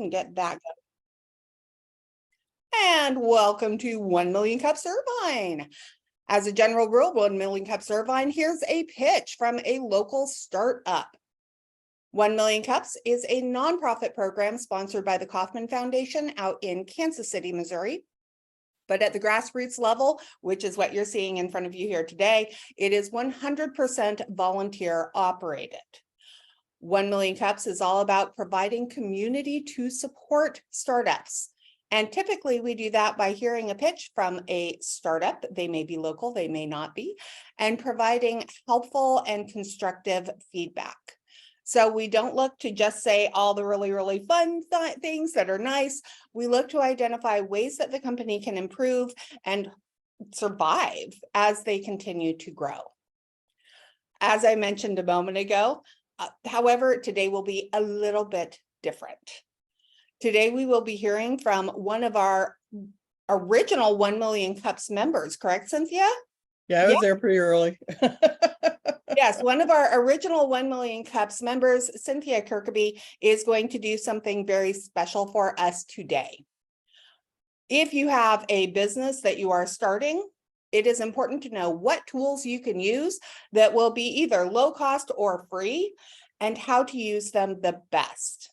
and get that going. And welcome to 1 Million Cups Irvine. As a general rule, 1 Million Cups Irvine, here's a pitch from a local startup. 1 Million Cups is a nonprofit program sponsored by the Kauffman Foundation out in Kansas City, Missouri. But at the grassroots level, which is what you're seeing in front of you here today, it is 100% volunteer operated. 1 Million Cups is all about providing community to support startups. And typically we do that by hearing a pitch from a startup. They may be local, they may not be, and providing helpful and constructive feedback. So we don't look to just say all the really fun things that are nice. We look to identify ways that the company can improve and survive as they continue to grow. As I mentioned a moment ago, however, today will be a little bit different. Today we will be hearing from one of our original 1 Million Cups members, correct, Cynthia? Yeah, I was there pretty early. Yes, one of our original 1 Million Cups members, Cynthia Kirkeby, is going to do something very special for us today. If you have a business that you are starting, it is important to know what tools you can use that will be either low cost or free, and how to use them the best.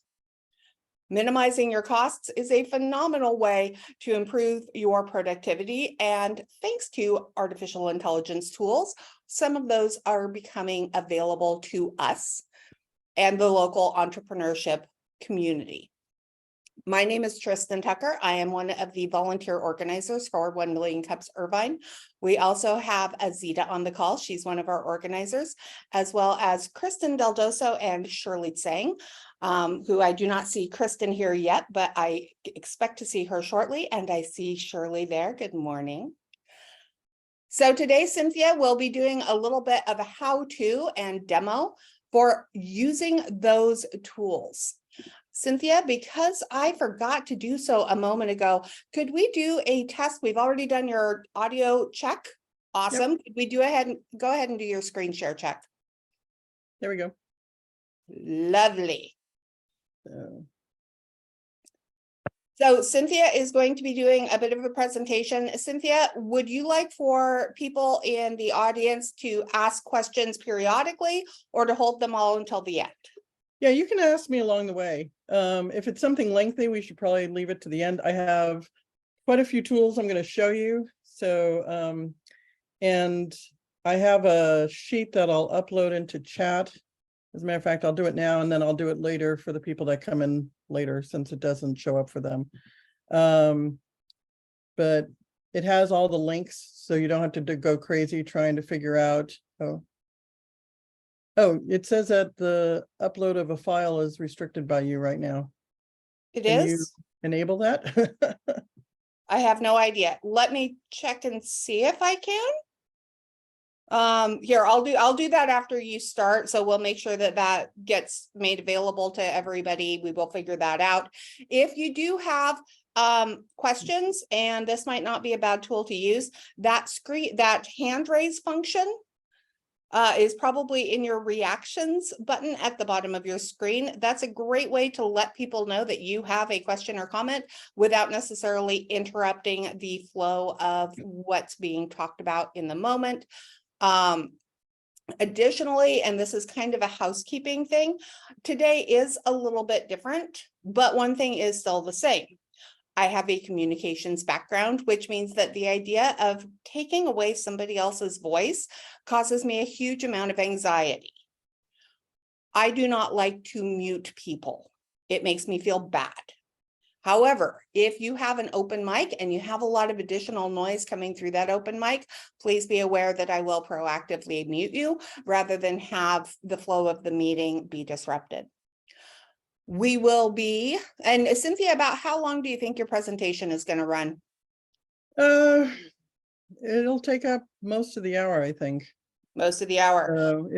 Minimizing your costs is a phenomenal way to improve your productivity, and thanks to artificial intelligence tools, some of those are becoming available to us and the local entrepreneurship community. My name is Tristan Tucker. I am one of the volunteer organizers for 1 Million Cups Irvine. We also have Azita on the call. She's one of our organizers, as well as Kristen Deldoso and Shirley Tsang, who I do not see Kristen here yet, but I expect to see her shortly. And I see Shirley there. Good morning. So today, Cynthia will be doing a little bit of a how-to and demo for using those tools. Cynthia, because I forgot to do so a moment ago, could we do a test? We've already done your audio check. Awesome. Yep. Could we go ahead and do your screen share check? There we go. Lovely. So Cynthia is going to be doing a bit of a presentation. Cynthia, would you like for people in the audience to ask questions periodically or to hold them all until the end? Yeah, you can ask me along the way. If it's something lengthy, we should probably leave it to the end. I have quite a few tools I'm going to show you. So, and I have a sheet that I'll upload into chat. As a matter of fact, I'll do it now and then I'll do it later for the people that come in later, since it doesn't show up for them. But it has all the links, so you don't have to go crazy trying to figure out. Oh, it says that the upload of a file is restricted by you right now. It Can is? you enable that? I have no idea. Let me check and see if I can. Here, I'll do that after you start. So we'll make sure that that gets made available to everybody. We will figure that out. If you do have questions, and this might not be a bad tool to use, that hand raise function is probably in your reactions button at the bottom of your screen. That's a great way to let people know that you have a question or comment without necessarily interrupting the flow of what's being talked about in the moment. Additionally, and this is kind of a housekeeping thing, today is a little bit different, but one thing is still the same. I have a communications background, which means that the idea of taking away somebody else's voice causes me a huge amount of anxiety. I do not like to mute people. It makes me feel bad. However, if you have an open mic and you have a lot of additional noise coming through that open mic, please be aware that I will proactively mute you rather than have the flow of the meeting be disrupted. We will be, and Cynthia, about how long do you think your presentation is going to run? It'll take up most of the hour, I think. Most of the hour.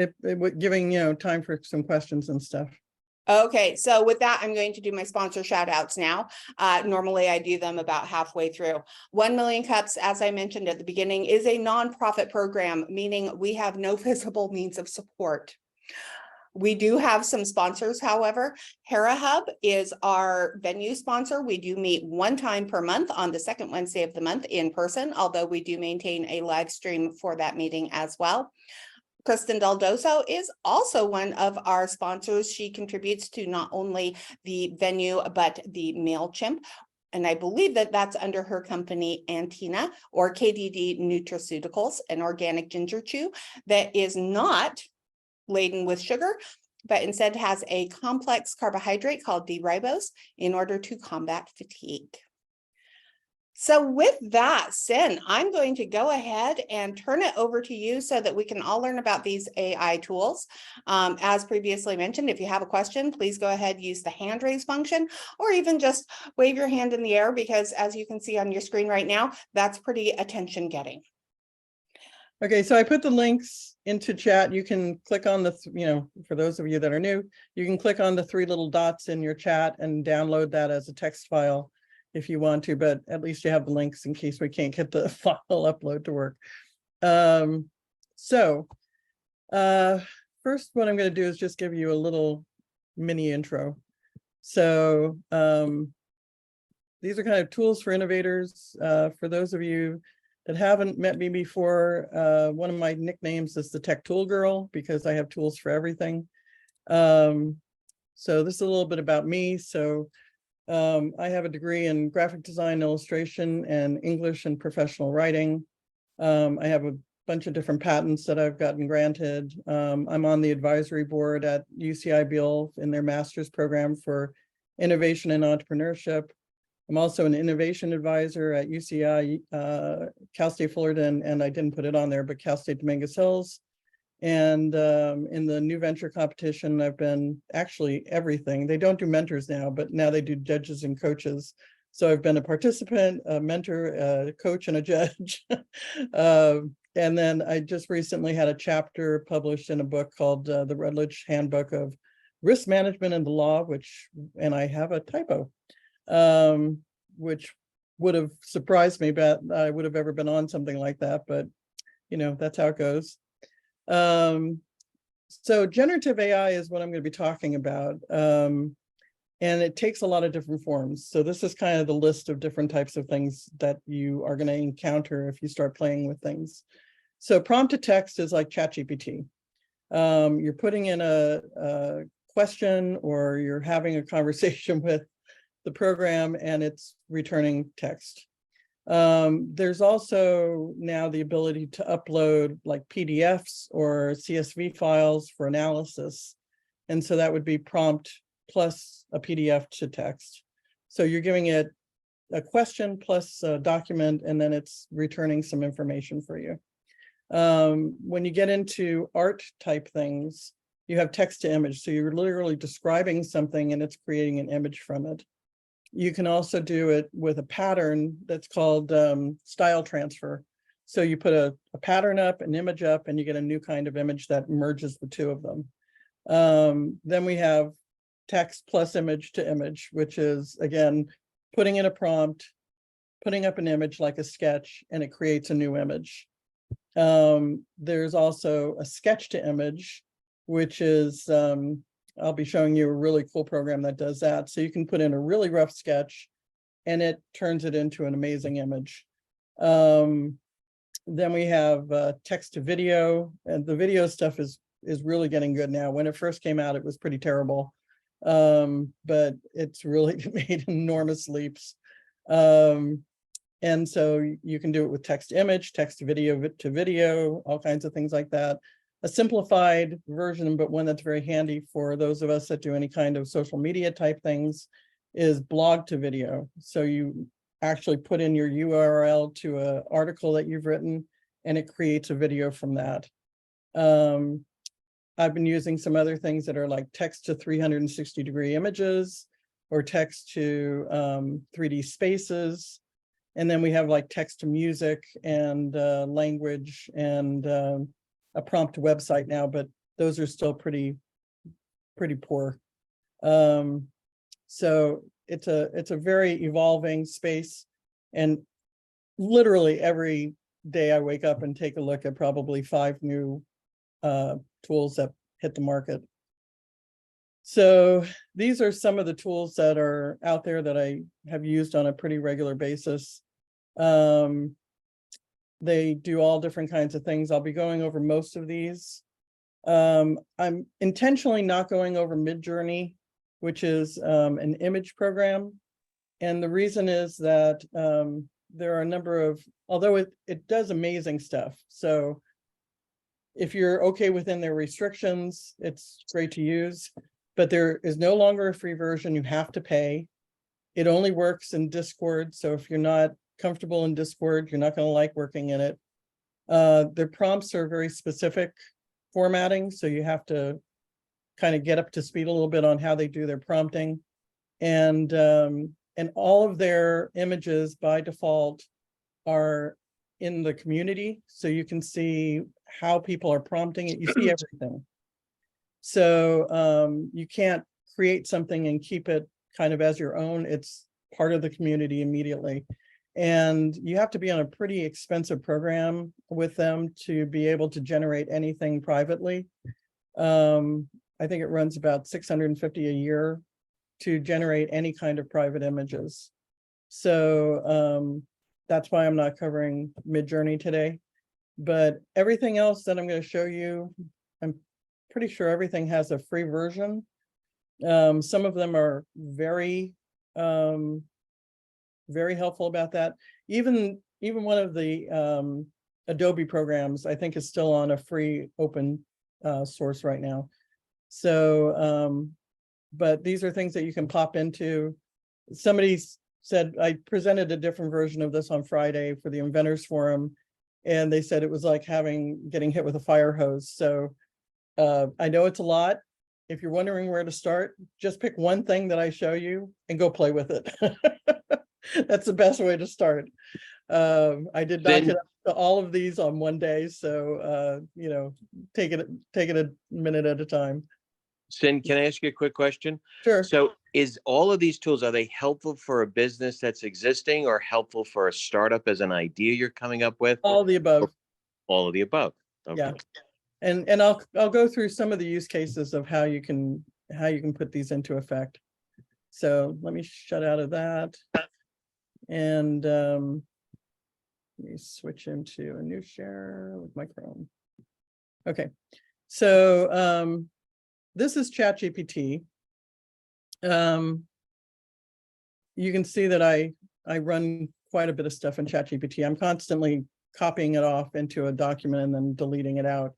Giving, time for some questions and stuff. Okay, so with that, I'm going to do my sponsor shout outs now. Normally I do them about halfway through. 1 Million Cups, as I mentioned at the beginning, is a nonprofit program, meaning we have no visible means of support. We do have some sponsors, however. Hera Hub is our venue sponsor. We do meet one time per month on the second Wednesday of the month in person, although we do maintain a live stream for that meeting as well. Kristen Daldoso is also one of our sponsors. She contributes to not only the venue, but the MailChimp. And I believe that that's under her company, Antina, or KDD Nutraceuticals, an organic ginger chew that is not laden with sugar, but instead has a complex carbohydrate called D-ribose in order to combat fatigue. So with that, Cyn, I'm going to go ahead and turn it over to you so that we can all learn about these AI tools. As previously mentioned, if you have a question, please go ahead, use the hand raise function, or even just wave your hand in the air, because as you can see on your screen right now, that's pretty attention getting. Okay, so I put the links into chat. You can click on the, for those of you that are new, you can click on the 3 little dots in your chat and download that as a text file if you want to, but at least you have the links in case we can't get the file upload to work. First, what I'm going to do is just give you a little mini intro. So these are kind of tools for innovators. For those of you that haven't met me before, one of my nicknames is the Tech Tool Girl because I have tools for everything. So this is a little bit about me. So I have a degree in graphic design, illustration, and English and professional writing. I have a bunch of different patents that I've gotten granted. I'm on the advisory board at UCI Bill in their master's program for innovation and entrepreneurship. I'm also an innovation advisor at UCI, Cal State Fullerton, and I didn't put it on there, but Cal State Dominguez Hills. And in the new venture competition, I've been actually everything. They don't do mentors now, but now they do judges and coaches. So I've been a participant, a mentor, a coach, and a judge. And then I just recently had a chapter published in a book called The Rutledge Handbook of Risk Management and the Law, and I have a typo, which would have surprised me, but I would have ever been on something like that, but that's how it goes. So generative AI is what I'm going to be talking about. And it takes a lot of different forms. So this is kind of the list of different types of things that you are going to encounter if you start playing with things. So prompt to text is like ChatGPT. You're putting in a question or you're having a conversation with the program and it's returning text. There's also now the ability to upload like PDFs or CSV files for analysis. And so that would be prompt plus a PDF to text. So you're giving it a question plus a document, and then it's returning some information for you. When you get into art type things, you have text to image. So you're literally describing something and it's creating an image from it. You can also do it with a pattern that's called style transfer. So you put a pattern up, an image up, and you get a new kind of image that merges the two of them. Then we have text plus image to image, which is, again, putting in a prompt, putting up an image like a sketch, and it creates a new image. There's also a sketch to image, which is, I'll be showing you a really cool program that does that. So you can put in a really rough sketch and it turns it into an amazing image. Then we have text to video, and the video stuff is really getting good now. When it first came out, it was pretty terrible, but it's really made enormous leaps. And so you can do it with text to image, text to video, all kinds of things like that. A simplified version, but one that's very handy for those of us that do any kind of social media type things, is blog to video. So you actually put in your URL to an article that you've written, and it creates a video from that. I've been using some other things that are like text to 360-degree images or text to 3D spaces. And then we have like text to music and language and a prompt website now, but those are still pretty poor. So it's a very evolving space, and literally every day I wake up and take a look at probably 5 new tools that hit the market. So these are some of the tools that are out there that I have used on a pretty regular basis. They do all different kinds of things. I'll be going over most of these. I'm intentionally not going over Midjourney, which is an image program. And the reason is that there are a number of, although it does amazing stuff. So if you're okay within their restrictions, it's great to use, but there is no longer a free version. You have to pay. It only works in Discord. So if you're not comfortable in Discord, you're not going to like working in it. Their prompts are very specific formatting, so you have to kind of get up to speed a little bit on how they do their prompting. And all of their images by default are in the community, so you can see how people are prompting it. You see everything. So you can't create something and keep it kind of as your own. It's part of the community immediately. And you have to be on a pretty expensive program with them to be able to generate anything privately. I think it runs about $650 a year to generate any kind of private images. So that's why I'm not covering Midjourney today. But everything else that I'm going to show you, I'm pretty sure everything has a free version. Some of them are very helpful about that. Even one of the Adobe programs, I think, is still on a free open source right now. So, but these are things that you can pop into. Somebody said, I presented a different version of this on Friday for the Inventors Forum, and they said it was like getting hit with a fire hose. So I know it's a lot. If you're wondering where to start, just pick one thing that I show you and go play with it. That's the best way to start. I did not get up to all of these on one day, so you know, take it a minute at a time. Cyn, can I ask you a quick question? Sure. So is all of these tools, are they helpful for a business that's existing or helpful for a startup as an idea you're coming up with? All of the above. All of the above. Okay. Yeah. And I'll go through some of the use cases of how you can put these into effect. So let me shut out of that. And let me switch into a new share with my Chrome. Okay. So this is ChatGPT. You can see that I run quite a bit of stuff in ChatGPT. I'm constantly copying it off into a document and then deleting it out.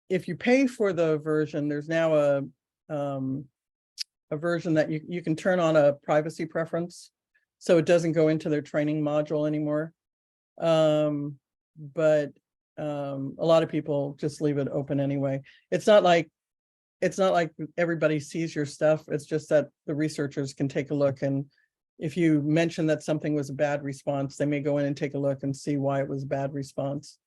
If you pay for the version, there's now a version that you can turn on a privacy preference, so it doesn't go into their training module anymore. But a lot of people just leave it open anyway. It's not like everybody sees your stuff. It's just that the researchers can take a look, and if you mention that something was a bad response, they may go in and take a look and see why it was a bad response.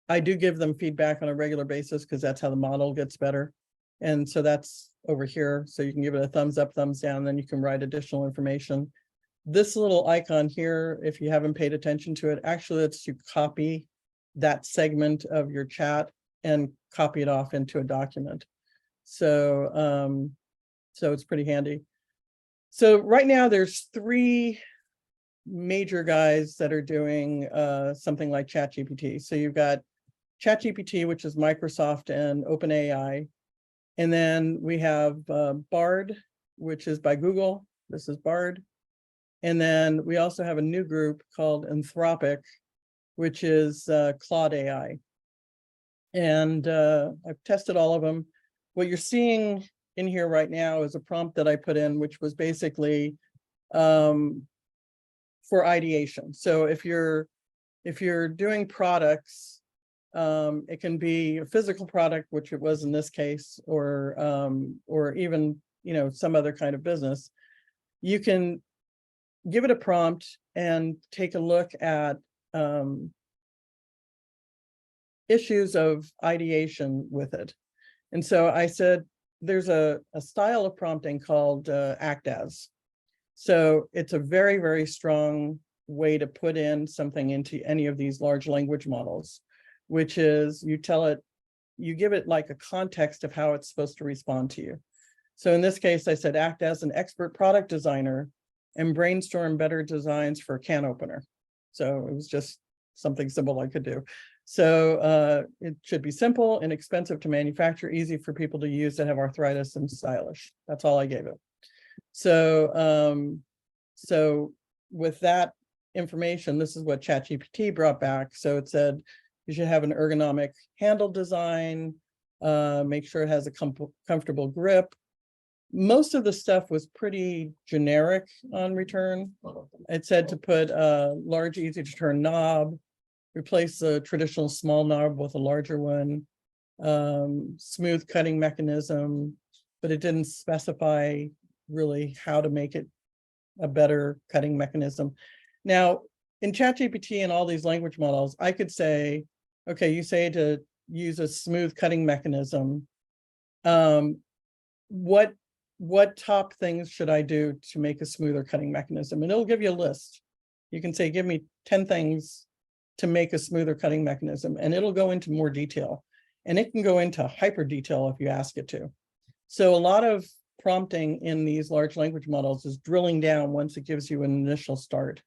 I do give them feedback on a regular basis because that's how the model gets better. And so that's over here. So you can give it a thumbs up, thumbs down, then you can write additional information. This little icon here, if you haven't paid attention to it, actually lets you copy that segment of your chat and copy it off into a document. So, so it's pretty handy. So right now there's 3 major guys that are doing something like ChatGPT. So you've got ChatGPT, which is Microsoft and OpenAI. And then we have Bard, which is by Google. This is Bard. And then we also have a new group called Anthropic, which is Claude AI. And I've tested all of them. What you're seeing in here right now is a prompt that I put in, which was basically for ideation. So if you're doing products, it can be a physical product, which it was in this case, or even, you know, some other kind of business. You can give it a prompt and take a look at issues of ideation with it. And so I said, there's a style of prompting called act as. So it's a very, very strong way to put in something into any of these large language models, which is you tell it, you give it like a context of how it's supposed to respond to you. So in this case, I said, act as an expert product designer and brainstorm better designs for a can opener. So it was just something simple I could do. So it should be simple, inexpensive to manufacture, easy for people to use that have arthritis, and stylish. That's all I gave it. So so with that information, this is what ChatGPT brought back. So it said you should have an ergonomic handle design, make sure it has a comfortable grip. Most of the stuff was pretty generic on return. It said to put a large, easy to turn knob, replace the traditional small knob with a larger one, smooth cutting mechanism, but it didn't specify really how to make it a better cutting mechanism. Now, in ChatGPT and all these language models, I could say, okay, you say to use a smooth cutting mechanism. What top things should I do to make a smoother cutting mechanism? And it'll give you a list. You can say, give me 10 things to make a smoother cutting mechanism, and it'll go into more detail. And it can go into hyper detail if you ask it to. So a lot of prompting in these large language models is drilling down once it gives you an initial start.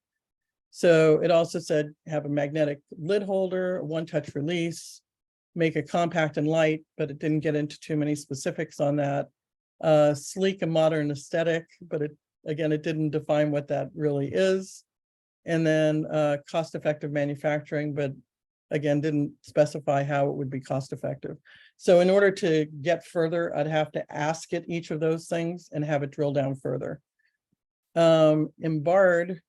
So it also said have a magnetic lid holder, one-touch release, make it compact and light, but it didn't get into too many specifics on that. Sleek and modern aesthetic, but it didn't define what that really is. And then cost-effective manufacturing, but again, didn't specify how it would be cost-effective. So in order to get further, I'd have to ask it each of those things and have it drill down further. In Bard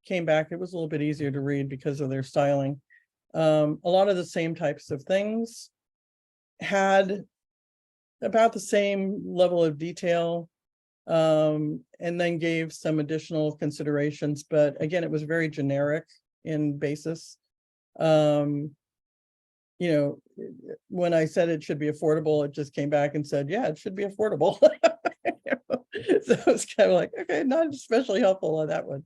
came back, it was a little bit easier to read because of their styling. A lot of the same types of things, had about the same level of detail, and then gave some additional considerations, but again, it was very generic in basis. You know, when I said it should be affordable, it just came back and said, yeah, it should be affordable. So it's kind of like, okay, not especially helpful on that one.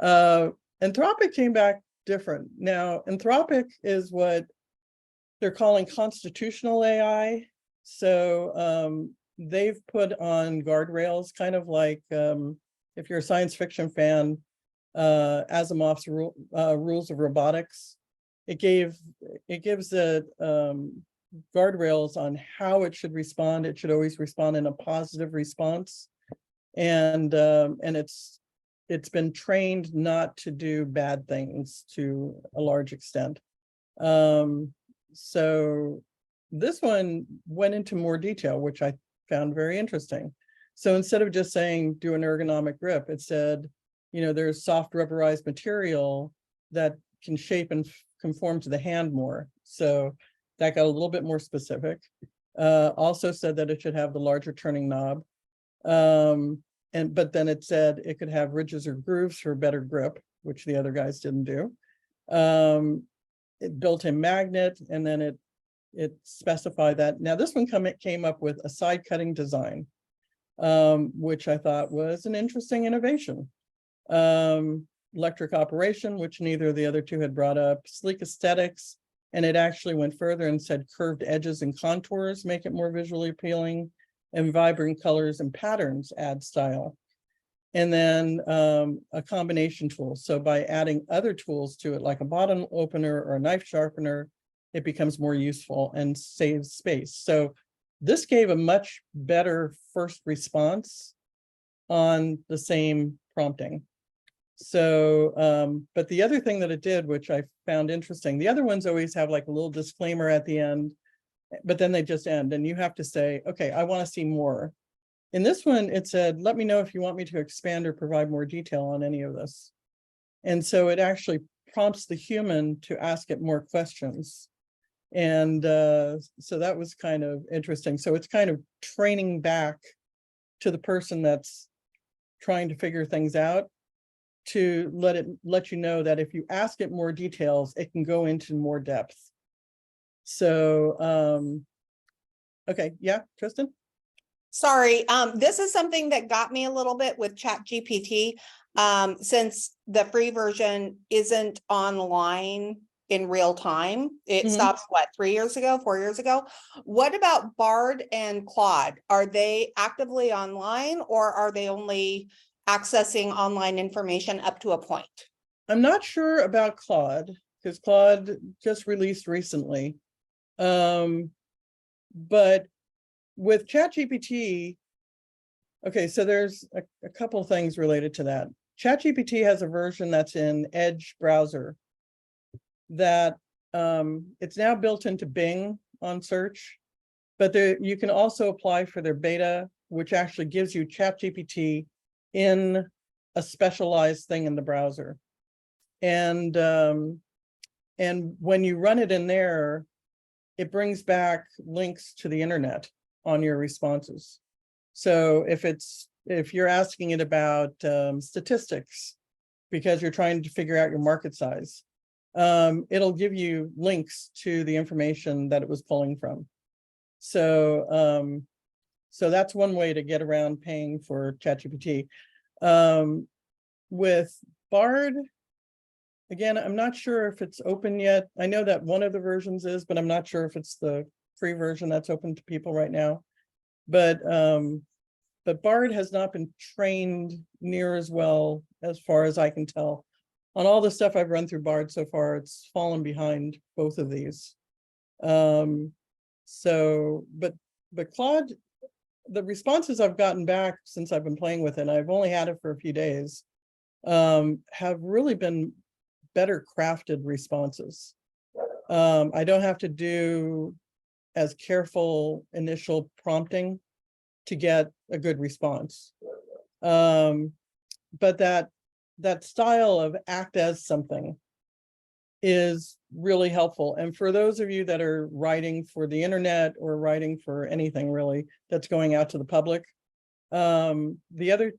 Anthropic came back different. Now, Anthropic is what they're calling constitutional AI. So they've put on guardrails, kind of like if you're a science fiction fan, Asimov's rules of robotics. It gives the guardrails on how it should respond. It should always respond in a positive response, and it's been trained not to do bad things to a large extent. So this one went into more detail, which I found very interesting. So instead of just saying do an ergonomic grip, it said, you know, there's soft rubberized material that can shape and conform to the hand more. So that got a little bit more specific. Also said that it should have the larger turning knob. But then it said it could have ridges or grooves for better grip, which the other guys didn't do. It built a magnet, and then it specified that. Now this one came up with a side cutting design, which I thought was an interesting innovation. Electric operation, which neither of the other two had brought up, sleek aesthetics, and it actually went further and said curved edges and contours make it more visually appealing, and vibrant colors and patterns add style. And then a combination tool. So by adding other tools to it, like a bottle opener or a knife sharpener, it becomes more useful and saves space. So this gave a much better first response on the same prompting. So, but the other thing that it did, which I found interesting, the other ones always have like a little disclaimer at the end, but then they just end and you have to say, okay, I want to see more. In this one, it said, let me know if you want me to expand or provide more detail on any of this. And so it actually prompts the human to ask it more questions. And so that was kind of interesting. So it's kind of training back to the person that's trying to figure things out, to let you know that if you ask it more details, it can go into more depth. So, okay, yeah, Tristan? Sorry, this is something that got me a little bit with ChatGPT. Since the free version isn't online in real time. It Mhm. stops, what, 3 years ago, 4 years ago? What about Bard and Claude? Are they actively online, or are they only accessing online information up to a point? I'm not sure about Claude, because Claude just released recently. But with ChatGPT, okay, so there's a couple things related to that. ChatGPT has a version that's in Edge browser that it's now built into Bing on search, but you can also apply for their beta, which actually gives you ChatGPT in a specialized thing in the browser. And when you run it in there, it brings back links to the internet on your responses. So if you're asking it about statistics, because you're trying to figure out your market size, it'll give you links to the information that it was pulling from. So so that's one way to get around paying for ChatGPT. With Bard, again, I'm not sure if it's open yet. I know that one of the versions is, but I'm not sure if it's the free version that's open to people right now. But Bard has not been trained near as well, as far as I can tell. On all the stuff I've run through Bard so far, it's fallen behind both of these. So, but Claude, the responses I've gotten back since I've been playing with it, I've only had it for a few days, have really been better crafted responses. I don't have to do as careful initial prompting to get a good response. But that style of act as something is really helpful. And for those of you that are writing for the internet or writing for anything really that's going out to the public, the other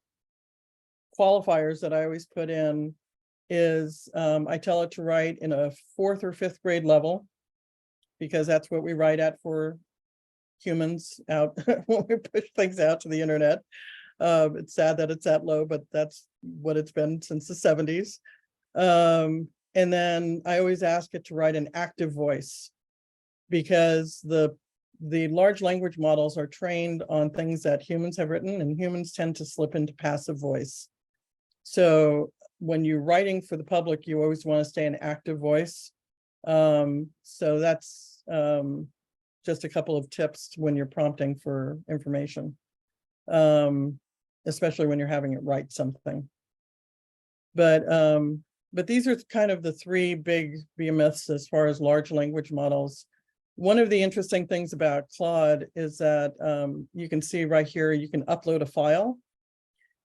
qualifiers that I always put in is I tell it to write in a 4th or 5th grade level, because that's what we write at for humans out when we push things out to the internet. It's sad that it's that low, but that's what it's been since the 70s. And then I always ask it to write an active voice, because the large language models are trained on things that humans have written, and humans tend to slip into passive voice. So when you're writing for the public, you always want to stay an active voice. So that's just a couple of tips when you're prompting for information, especially when you're having it write something. But these are kind of the 3 big behemoths as far as large language models. One of the interesting things about Claude is that you can see right here, you can upload a file,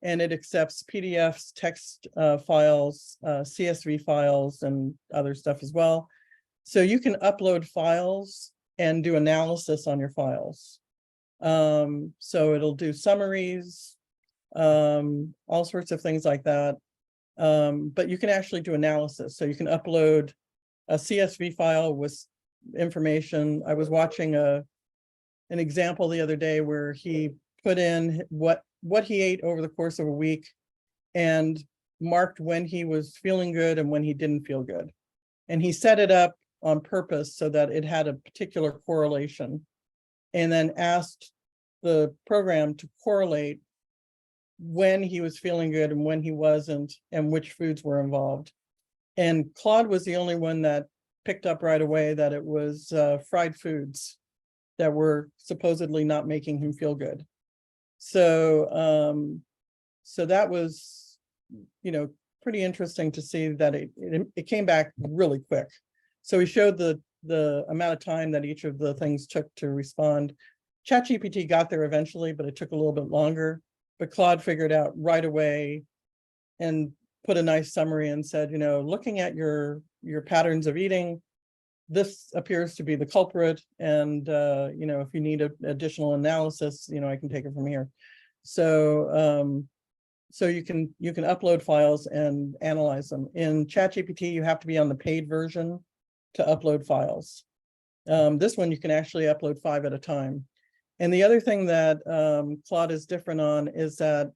and it accepts PDFs, text files, CSV files, and other stuff as well. So you can upload files and do analysis on your files. So it'll do summaries, all sorts of things like that. But you can actually do analysis. So you can upload a CSV file with information. I was watching an example the other day where he put in what he ate over the course of a week and marked when he was feeling good and when he didn't feel good. And he set it up on purpose so that it had a particular correlation, and then asked the program to correlate when he was feeling good and when he wasn't, and which foods were involved. And Claude was the only one that picked up right away that it was fried foods that were supposedly not making him feel good. So so that was, pretty interesting to see that it came back really quick. So he showed the amount of time that each of the things took to respond. ChatGPT got there eventually, but it took a little bit longer. But Claude figured out right away and put a nice summary and said, looking at your patterns of eating, this appears to be the culprit. And, if you need additional analysis, I can take it from here. So, so you can upload files and analyze them. In ChatGPT, you have to be on the paid version to upload files. This one, you can actually upload 5 at a time. And the other thing that Claude is different on is that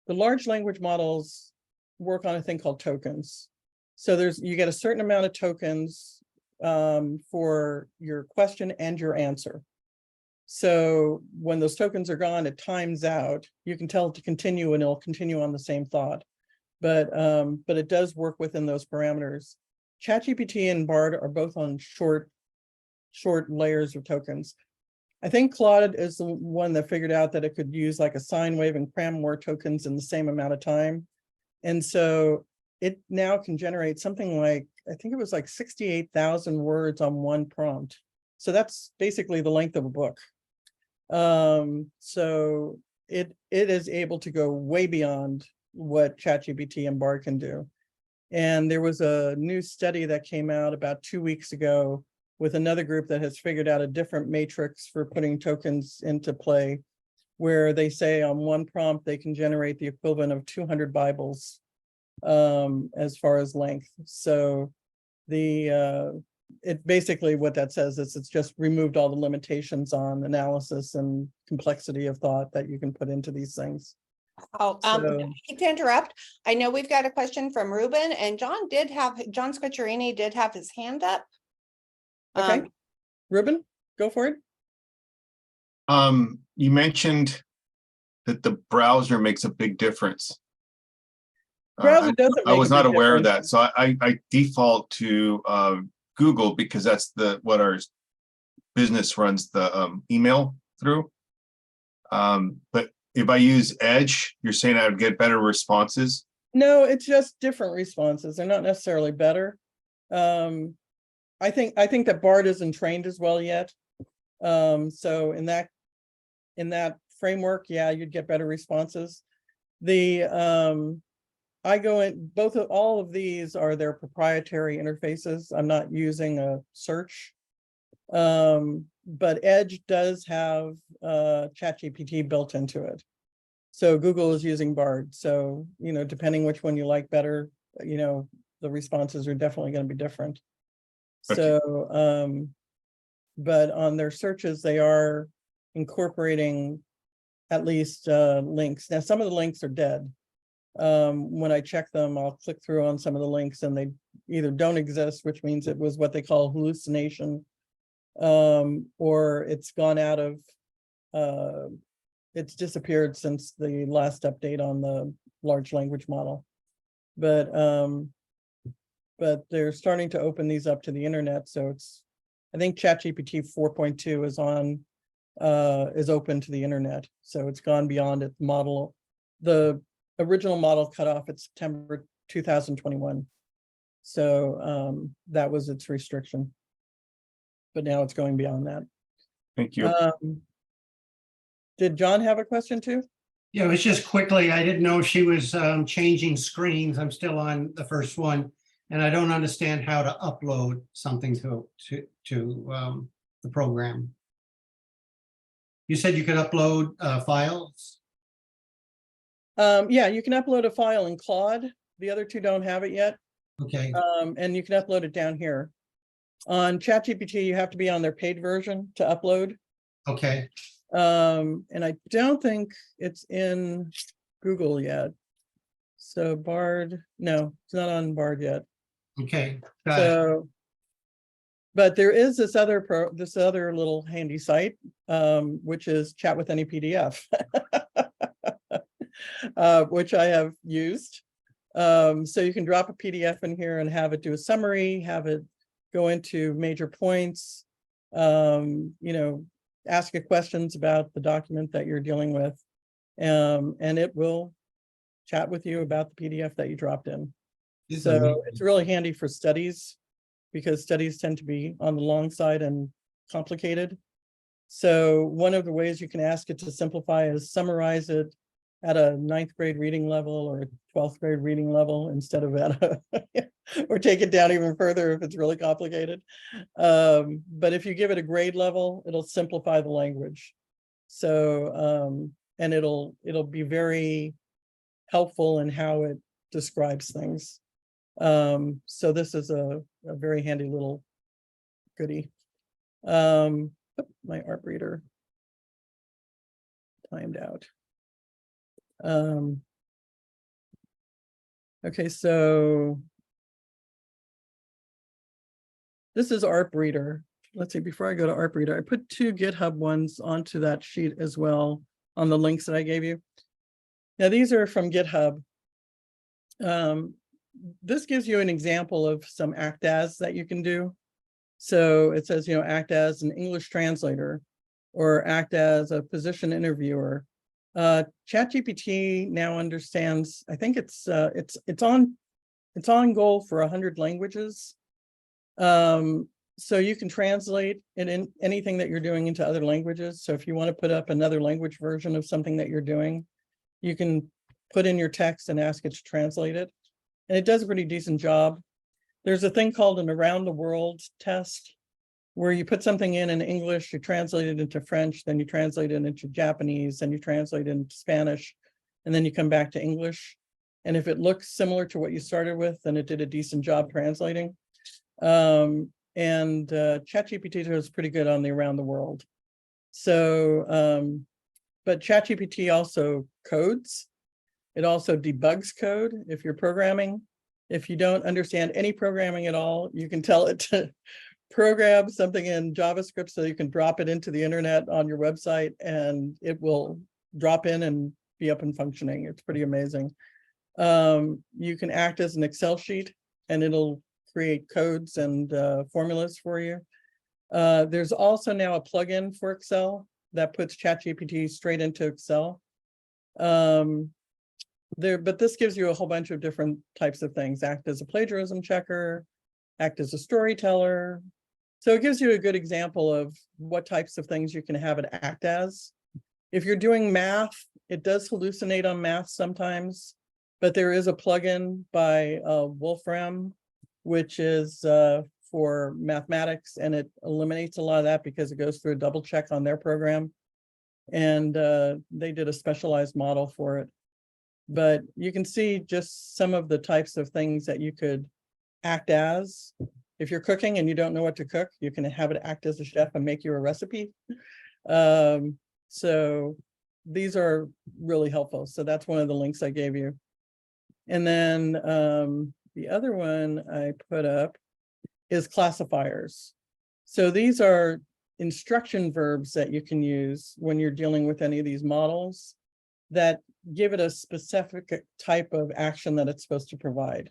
the large language models work on a thing called tokens. So you get a certain amount of tokens for your question and your answer. So when those tokens are gone, it times out. You can tell it to continue and it'll continue on the same thought. But it does work within those parameters. ChatGPT and Bard are both on short layers of tokens. I think Claude is the one that figured out that it could use like a sine wave and cram more tokens in the same amount of time. And so it now can generate something like, I think it was like 68,000 words on one prompt. So that's basically the length of a book. So it is able to go way beyond what ChatGPT and Bard can do. And there was a new study that came out about 2 weeks ago with another group that has figured out a different matrix for putting tokens into play, where they say on one prompt, they can generate the equivalent of 200 Bibles as far as length. So it basically what that says is it's just removed all the limitations on analysis and complexity of thought that you can put into these things. Oh, So- hate to interrupt. I know we've got a question from Ruben, and John Squicciarini did have his hand up. Okay, Ruben, go for it. You mentioned that the browser makes a big difference. Browser doesn't I make was a not big aware of difference. that, so I default to Google because that's what our business runs the email through. But if I use Edge, you're saying I would get better responses? No, it's just different responses. They're not necessarily better. I think that Bard isn't trained as well yet. So in that framework, yeah, you'd get better responses. I go in all of these are their proprietary interfaces. I'm not using a search. But Edge does have ChatGPT built into it. So Google is using Bard. So, depending which one you like better, the responses are definitely going to be different. Okay. So, but on their searches, they are incorporating at least links. Now, some of the links are dead. When I check them, I'll click through on some of the links and they either don't exist, which means it was what they call hallucination, or it's gone out of, it's disappeared since the last update on the large language model. But they're starting to open these up to the internet. So I think ChatGPT 4.2 is open to the internet. So it's gone beyond its model. The original model cut off at September 2021. So that was its restriction. But now it's going beyond that. Thank you. Did John have a question too? Yeah, it was just quickly, I didn't know if she was changing screens. I'm still on the first one. And I don't understand how to upload something to the program. You said you could upload files? Yeah, you can upload a file in Claude. The other two don't have it yet. Okay, And you can upload it down here. On ChatGPT, you have to be on their paid version to upload. okay, And I don't think it's in Google yet. So Bard, no, it's not on Bard yet. okay. Got it. So, but there is this other little handy site, which is Chat with Any PDF, which I have used. So you can drop a PDF in here and have it do a summary, have it go into major points, ask it questions about the document that you're dealing with, and it will chat with you about the PDF that you dropped in. So it's really handy for studies because studies tend to be on the long side and complicated. So one of the ways you can ask it to simplify is summarize it at a 9th grade reading level or a 12th grade reading level instead of at a, or take it down even further if it's really complicated. But if you give it a grade level, it'll simplify the language. So, and it'll be very helpful in how it describes things. So this is a very handy little goodie. My art reader timed out. Okay, so This is ARP Reader. Let's see, before I go to ARP Reader, I put 2 GitHub ones onto that sheet as well on the links that I gave you. Now, these are from GitHub. This gives you an example of some act as that you can do. So it says, you know, act as an English translator or act as a physician interviewer. ChatGPT now understands, I think it's on goal for 100 languages. So you can translate it in anything that you're doing into other languages. So if you want to put up another language version of something that you're doing, you can put in your text and ask it to translate it. And it does a pretty decent job. There's a thing called an around the world test, where you put something in English, you translate it into French, then you translate it into Japanese, then you translate it into Spanish, and then you come back to English. And if it looks similar to what you started with, then it did a decent job translating. ChatGPT is pretty good on the around the world. So, but ChatGPT also codes. It also debugs code if you're programming. If you don't understand any programming at all, you can tell it to program something in JavaScript so you can drop it into the internet on your website and it will drop in and be up and functioning. It's pretty amazing. You can act as an Excel sheet and it'll create codes and formulas for you. There's also now a plugin for Excel that puts ChatGPT straight into Excel. But this gives you a whole bunch of different types of things. Act as a plagiarism checker, act as a storyteller. So it gives you a good example of what types of things you can have it act as. If you're doing math, it does hallucinate on math sometimes, but there is a plugin by Wolfram, which is for mathematics, and it eliminates a lot of that because it goes through a double check on their program. And they did a specialized model for it. But you can see just some of the types of things that you could act as. If you're cooking and you don't know what to cook, you can have it act as a chef and make you a recipe. So these are really helpful. So that's one of the links I gave you. And then the other one I put up is classifiers. So these are instruction verbs that you can use when you're dealing with any of these models that give it a specific type of action that it's supposed to provide.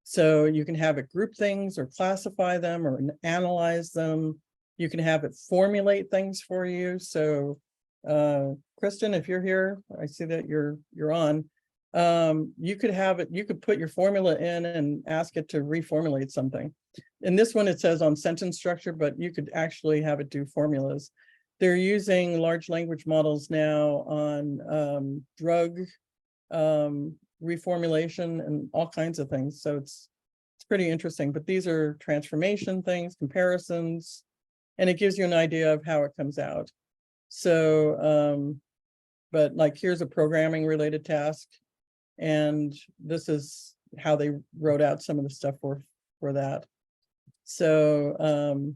So you can have it group things or classify them or analyze them. You can have it formulate things for you. So Kristen, if you're here, I see that you're on. You could have it, you could put your formula in and ask it to reformulate something. In this one, it says on sentence structure, but you could actually have it do formulas. They're using large language models now on drug reformulation and all kinds of things. So it's pretty interesting, but these are transformation things, comparisons, and it gives you an idea of how it comes out. So, but like, here's a programming related task. And this is how they wrote out some of the stuff for that. So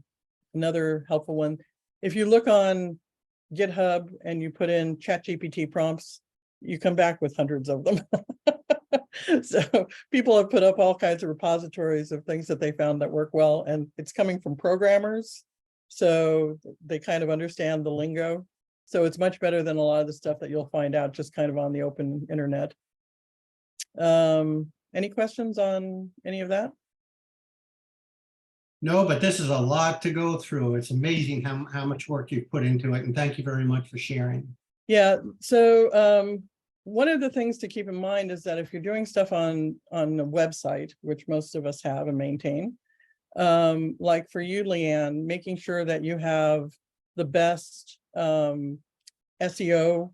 another helpful one, if you look on GitHub and you put in ChatGPT prompts, you come back with hundreds of them. So people have put up all kinds of repositories of things that they found that work well, and it's coming from programmers. So they kind of understand the lingo. So it's much better than a lot of the stuff that you'll find out just kind of on the open internet. Any questions on any of that? No, but this is a lot to go through. It's amazing how much work you've put into it. And thank you very much for sharing. Yeah, so one of the things to keep in mind is that if you're doing stuff on a website, which most of us have and maintain, like for you, Leanne, making sure that you have the best SEO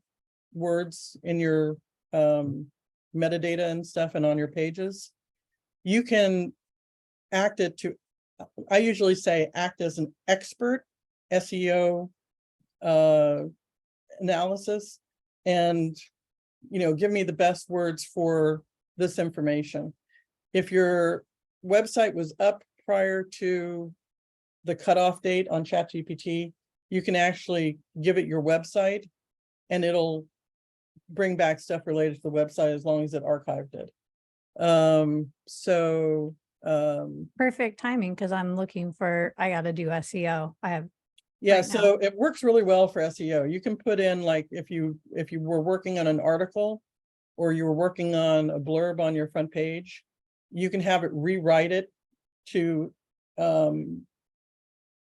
words in your metadata and stuff and on your pages, you can act it to, I usually say act as an expert SEO analysis and, you know, give me the best words for this information. If your website was up prior to the cutoff date on ChatGPT, you can actually give it your website and it'll bring back stuff related to the website as long as it archived it. Perfect timing because I'm looking for, I gotta do SEO. I have, Yeah, right now. so it works really well for SEO. You can put in like if you were working on an article or you were working on a blurb on your front page, you can have it rewrite it to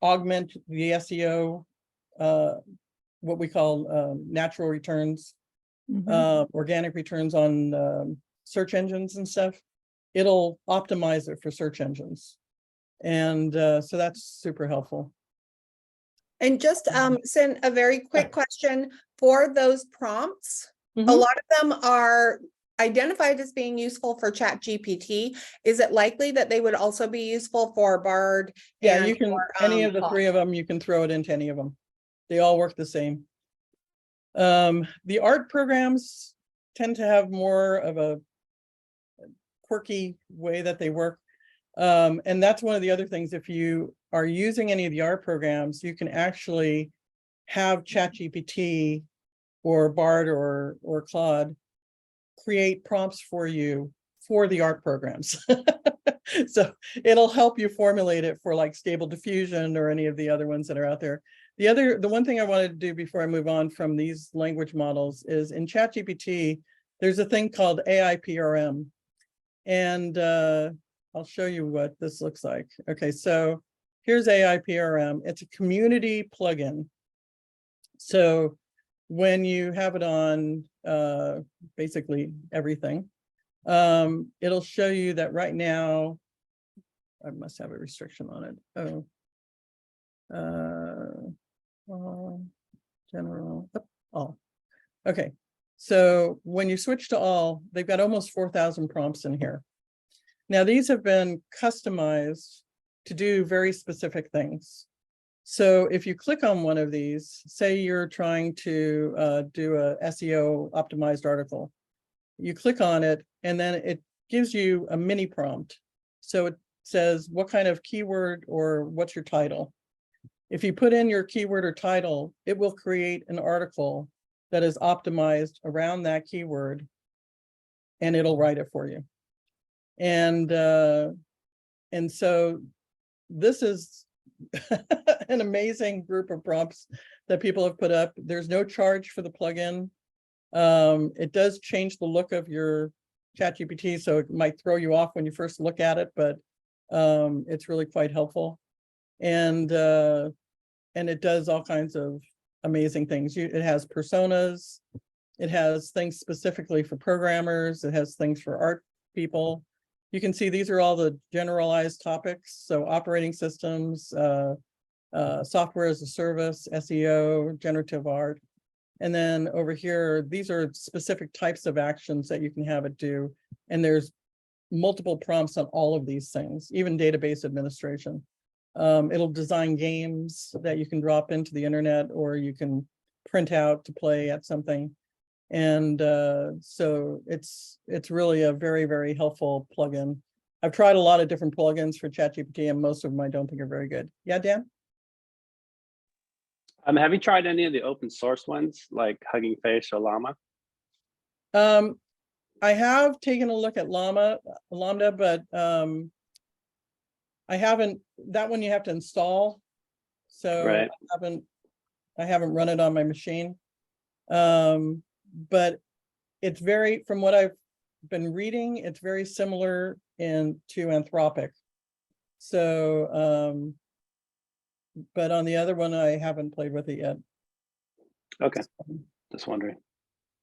augment the SEO, what we call natural returns, organic returns on search engines and stuff. It'll optimize it for search engines. And so that's super helpful. And just send a very quick question for those prompts. A Mhm. lot of them are identified as being useful for Chat GPT. Is it likely that they would also be useful for Bard? Yeah, and you can, for, any of the Claude? three of them, you can throw it into any of them. They all work the same. The art programs tend to have more of a quirky way that they work. And that's one of the other things. If you are using any of the art programs, you can actually have ChatGPT or Bard or Claude create prompts for you for the art programs. So it'll help you formulate it for like Stable Diffusion or any of the other ones that are out there. The one thing I wanted to do before I move on from these language models is in ChatGPT, there's a thing called AI PRM. And I'll show you what this looks like. Okay, so here's AI PRM. It's a community plugin. So when you have it on basically everything, it'll show you that right now, I must have a restriction on it. General, all. Okay, so when you switch to all, they've got almost 4,000 prompts in here. Now, these have been customized to do very specific things. So if you click on one of these, say you're trying to do a SEO optimized article, you click on it and then it gives you a mini prompt. So it says, what kind of keyword or what's your title? If you put in your keyword or title, it will create an article that is optimized around that keyword and it'll write it for you. And so this is an amazing group of prompts that people have put up. There's no charge for the plugin. It does change the look of your ChatGPT, so it might throw you off when you first look at it, but it's really quite helpful. And it does all kinds of amazing things. It has personas, it has things specifically for programmers, it has things for art people. You can see these are all the generalized topics. So operating systems, software as a service, SEO, generative art. And then over here, these are specific types of actions that you can have it do. And there's multiple prompts on all of these things, even database administration. It'll design games that you can drop into the internet or you can print out to play at something. And so it's really a very, very helpful plugin. I've tried a lot of different plugins for ChatGPT and most of them I don't think are very good. Yeah, Dan? Have you tried any of the open source ones like Hugging Face or Llama? I have taken a look at Lambda, but I haven't, that one you have to install. So Right. I haven't run it on my machine. But it's very, from what I've been reading, it's very similar to Anthropic. So, but on the other one, I haven't played with it yet. Okay, just wondering.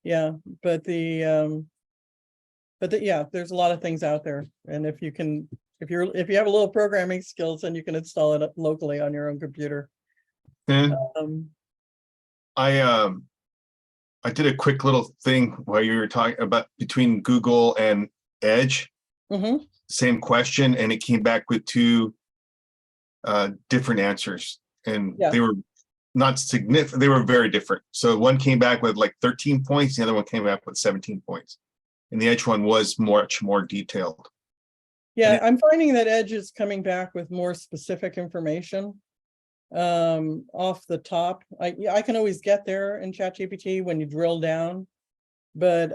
Yeah, but yeah, there's a lot of things out there. And if you can, if you have a little programming skills, then you can install it locally on your own computer. And I did a quick little thing while you were talking about between Google and Edge, same question, and it came back with two different answers, and Yeah. they were not significant. They were very different. So one came back with like 13 points, the other one came back with 17 points, and the Edge one was much more detailed. Yeah, I'm finding that Edge is coming back with more specific information off the top. I can always get there in ChatGPT when you drill down, but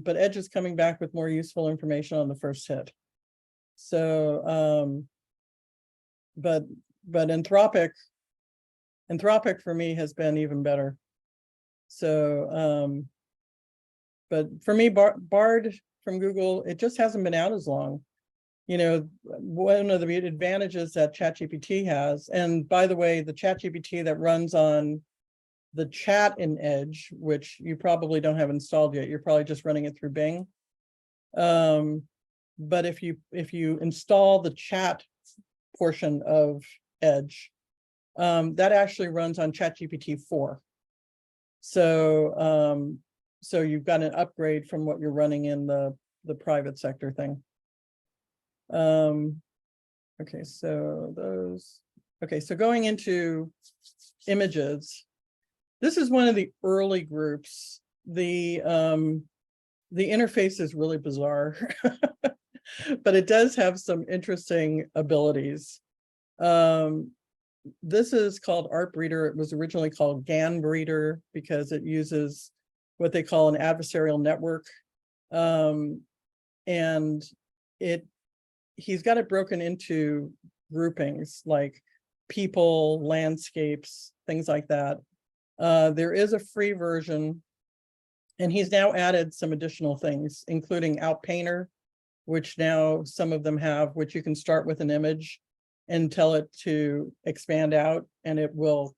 Edge is coming back with more useful information on the first hit. So, but Anthropic for me has been even better. So, but for me, Bard from Google, it just hasn't been out as long. You know, one of the advantages that ChatGPT has, and by the way, the ChatGPT that runs on the chat in Edge, which you probably don't have installed yet, you're probably just running it through Bing. But if you install the chat portion of Edge, that actually runs on ChatGPT 4. So so you've got an upgrade from what you're running in the private sector thing. Okay, so going into images, this is one of the early groups. The interface is really bizarre, but it does have some interesting abilities. This is called Art Breeder. It was originally called GAN Breeder because it uses what they call an adversarial network. And he's got it broken into groupings like people, landscapes, things like that. There is a free version, and he's now added some additional things, including Outpainter, which now some of them have, which you can start with an image and tell it to expand out, and it will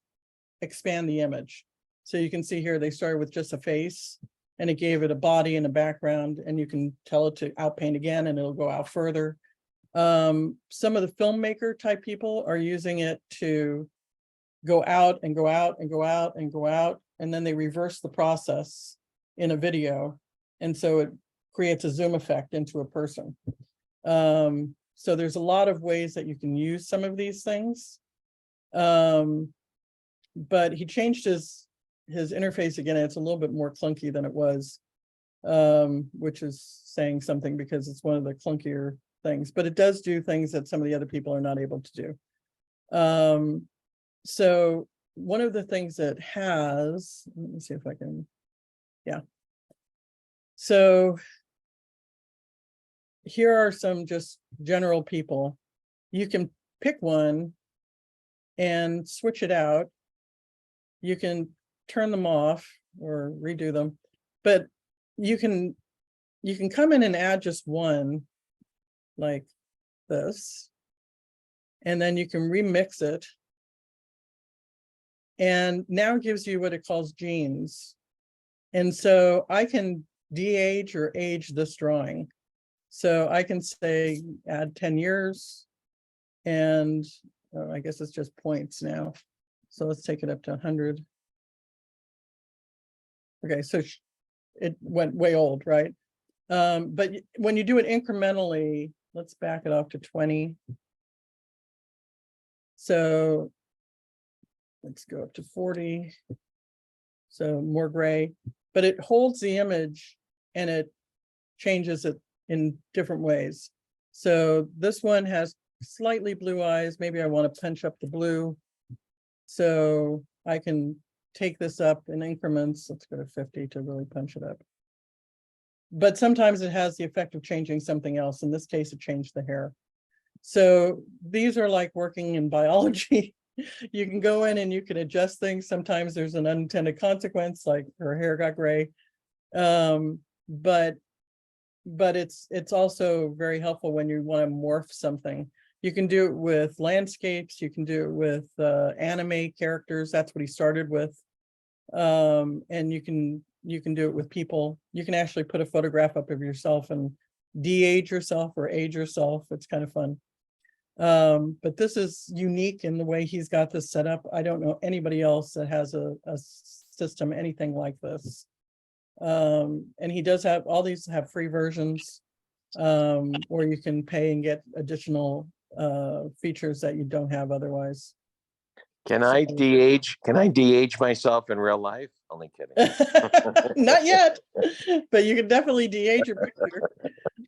expand the image. So you can see here, they started with just a face, and it gave it a body and a background, and you can tell it to outpaint again, and it'll go out further. Some of the filmmaker type people are using it to go out and go out and go out and go out, and then they reverse the process in a video. And so it creates a zoom effect into a person. So there's a lot of ways that you can use some of these things. But he changed his interface again. It's a little bit more clunky than it was, which is saying something because it's one of the clunkier things, but it does do things that some of the other people are not able to do. So one of the things that has, let me see if I can, yeah. So here are some just general people. You can pick one and switch it out. You can turn them off or redo them, but you can come in and add just one like this, and then you can remix it. And now it gives you what it calls genes. And so I can de-age or age this drawing. So I can say add 10 years, and I guess it's just points now. So let's take it up to 100. Okay, so it went way old, right? But when you do it incrementally, let's back it off to 20. So let's go up to 40. So more gray, but it holds the image and it changes it in different ways. So this one has slightly blue eyes. Maybe I want to punch up the blue. So I can take this up in increments. Let's go to 50 to really punch it up. But sometimes it has the effect of changing something else. In this case, it changed the hair. So these are like working in biology. You can go in and you can adjust things. Sometimes there's an unintended consequence, like her hair got gray. But it's also very helpful when you want to morph something. You can do it with landscapes. You can do it with anime characters. That's what he started with. And you can do it with people. You can actually put a photograph up of yourself and de-age yourself or age yourself. It's kind of fun. But this is unique in the way he's got this set up. I don't know anybody else that has a system, anything like this. And he does have, all these have free versions, or you can pay and get additional features that you don't have otherwise. Can I de-age myself in real life? Only kidding. Not yet, but you can definitely de-age your picture.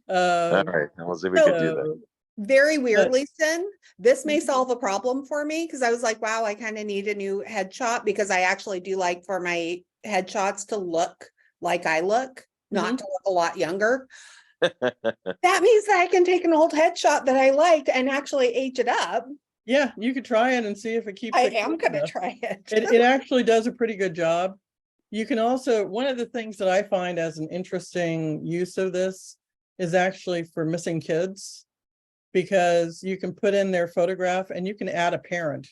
All right, we'll see if we can do that. Very weirdly, Sin, this may solve a problem for me, because I was like, wow, I kind of need a new headshot, because I actually do like for my headshots to look like I look, not to look a lot younger. That means that I can take an old headshot that I liked and actually age it up. Yeah, you could try it and see if it keeps. I it am close gonna enough. try it. It actually does a pretty good job. You can also, one of the things that I find as an interesting use of this is actually for missing kids. Because you can put in their photograph and you can add a parent.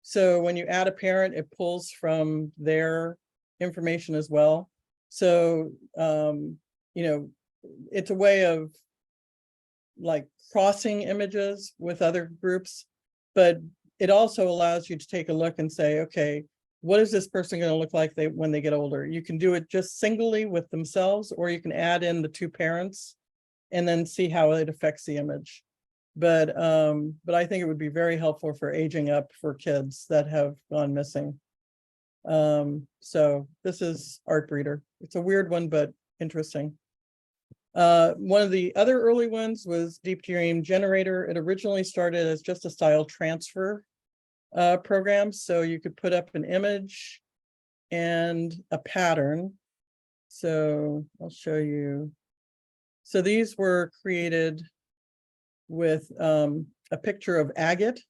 So when you add a parent, it pulls from their information as well. So, you know, it's a way of like crossing images with other groups, but it also allows you to take a look and say, okay, what is this person going to look like when they get older? You can do it just singly with themselves, or you can add in the two parents and then see how it affects the image. But I think it would be very helpful for aging up for kids that have gone missing. So this is Art Breeder. It's a weird one, but interesting. One of the other early ones was Deep Dream Generator. It originally started as just a style transfer program. So you could put up an image and a pattern. So I'll show you. So these were created with a picture of agate,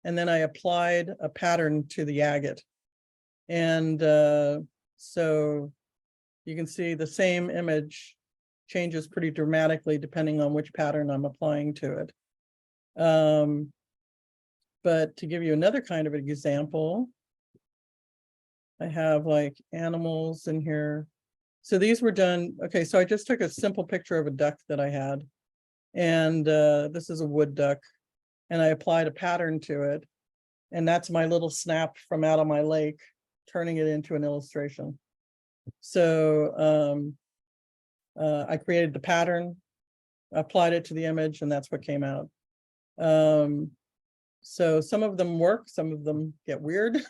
and then I applied a pattern to the agate. And so you can see the same image changes pretty dramatically depending on which pattern I'm applying to it. But to give you another kind of example, I have like animals in here. So these were done, okay, so I just took a simple picture of a duck that I had. And this is a wood duck, and I applied a pattern to it. And that's my little snap from out of my lake, turning it into an illustration. So I created the pattern, applied it to the image, and that's what came out. So some of them work, some of them get weird.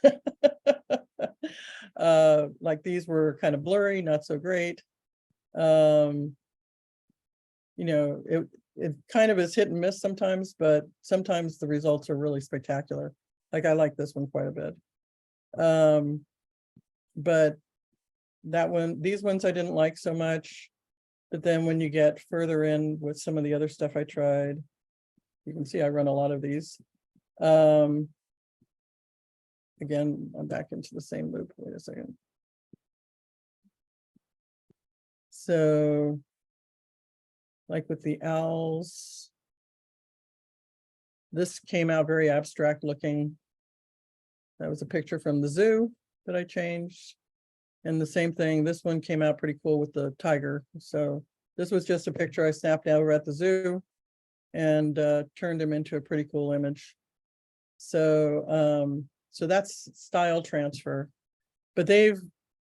Like these were kind of blurry, not so great. You know, it kind of is hit and miss sometimes, but sometimes the results are really spectacular. Like I like this one quite a bit. But that one, these ones I didn't like so much. But then when you get further in with some of the other stuff I tried, you can see I run a lot of these. Again, I'm back into the same loop. Wait a second. So like with the owls, this came out very abstract looking. That was a picture from the zoo that I changed. And the same thing, this one came out pretty cool with the tiger. So this was just a picture I snapped over at the zoo and turned him into a pretty cool image. So, so that's style transfer, but they've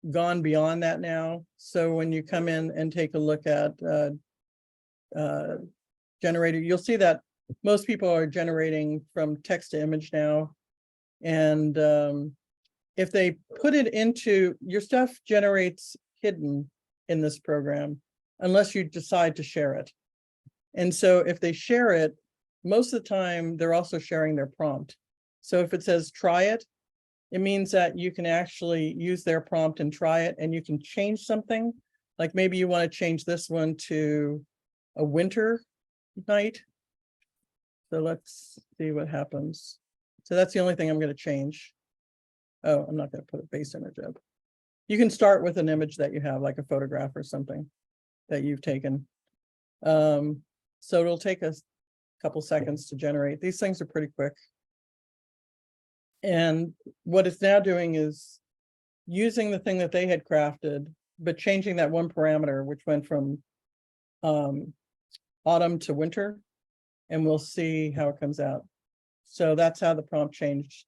gone beyond that now. So when you come in and take a look at Generative, you'll see that most people are generating from text to image now. And if they put it into your stuff, generates hidden in this program, unless you decide to share it. And so if they share it, most of the time, they're also sharing their prompt. So if it says try it, it means that you can actually use their prompt and try it, and you can change something. Like maybe you want to change this one to a winter night. So let's see what happens. So that's the only thing I'm going to change. Oh, I'm not going to put a base image up. You can start with an image that you have, like a photograph or something that you've taken. So it'll take us a couple seconds to generate. These things are pretty quick. And what it's now doing is using the thing that they had crafted, but changing that one parameter, which went from autumn to winter, and we'll see how it comes out. So that's how the prompt changed.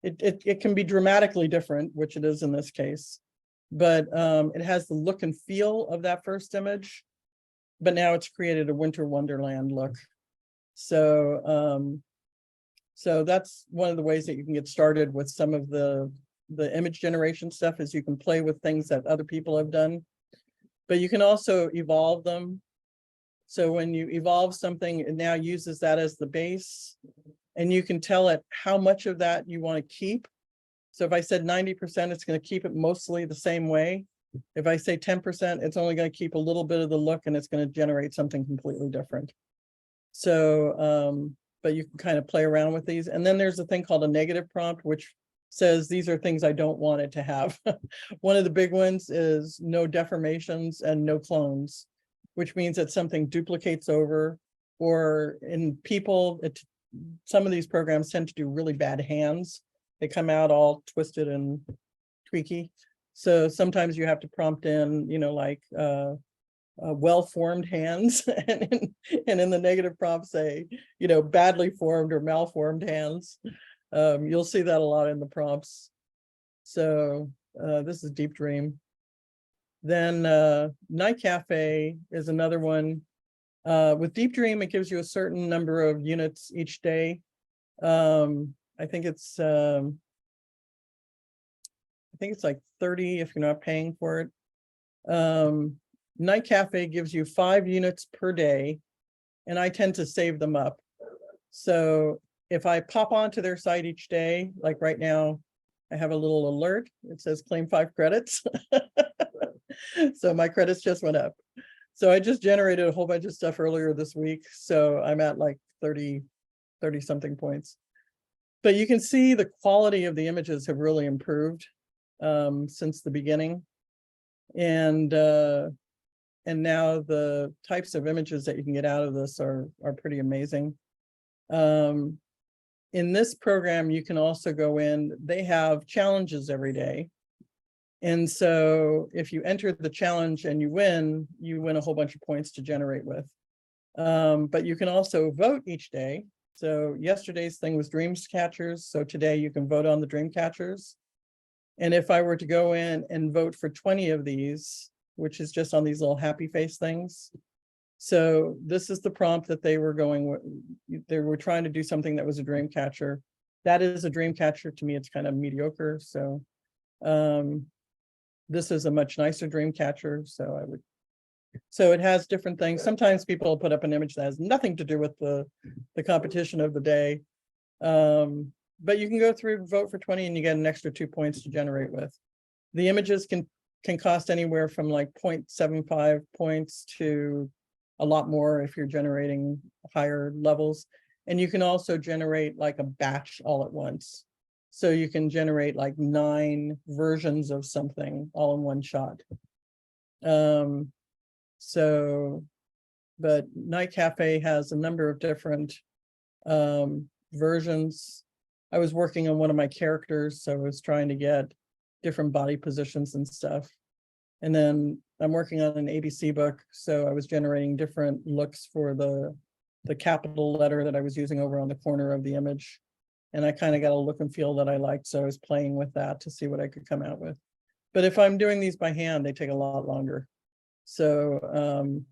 It can be dramatically different, which it is in this case, but it has the look and feel of that first image, but now it's created a winter wonderland look. So so that's one of the ways that you can get started with some of the image generation stuff, is you can play with things that other people have done, but you can also evolve them. So when you evolve something, it now uses that as the base, and you can tell it how much of that you want to keep. So if I said 90%, it's going to keep it mostly the same way. If I say 10%, it's only going to keep a little bit of the look and it's going to generate something completely different. So, but you can kind of play around with these. And then there's a thing called a negative prompt, which says these are things I don't want it to have. One of the big ones is no deformations and no clones, which means that something duplicates over, or in people, some of these programs tend to do really bad hands. They come out all twisted and tweaky. So sometimes you have to prompt in, you know, like well-formed hands, and in the negative prompt say, you know, badly formed or malformed hands. You'll see that a lot in the prompts. So this is Deep Dream. Then Night Cafe is another one. With Deep Dream, it gives you a certain number of units each day. I think it's like 30 if you're not paying for it. Night Cafe gives you 5 units per day, and I tend to save them up. So if I pop onto their site each day, like right now, I have a little alert. It says claim 5 credits. So my credits just went up. So I just generated a whole bunch of stuff earlier this week. So I'm at like 30 something points. But you can see the quality of the images have really improved since the beginning. And now the types of images that you can get out of this are pretty amazing. In this program, you can also go in, they have challenges every day. And so if you enter the challenge and you win a whole bunch of points to generate with. But you can also vote each day. So yesterday's thing was dreams catchers. So today you can vote on the dream catchers. And if I were to go in and vote for 20 of these, which is just on these little happy face things. So this is the prompt that they were going with. They were trying to do something that was a dream catcher. That is a dream catcher. To me, it's kind of mediocre. So this is a much nicer dream catcher. So it has different things. Sometimes people put up an image that has nothing to do with the competition of the day. But you can go through, vote for 20, and you get an extra 2 points to generate with. The images can cost anywhere from like 0.75 points to a lot more if you're generating higher levels. And you can also generate like a batch all at once. So you can generate like 9 versions of something all in one shot. But Night Cafe has a number of different versions. I was working on one of my characters, so I was trying to get different body positions and stuff. And then I'm working on an ABC book, so I was generating different looks for the capital letter that I was using over on the corner of the image. And I kind of got a look and feel that I liked, so I was playing with that to see what I could come out with. But if I'm doing these by hand, they take a lot longer. So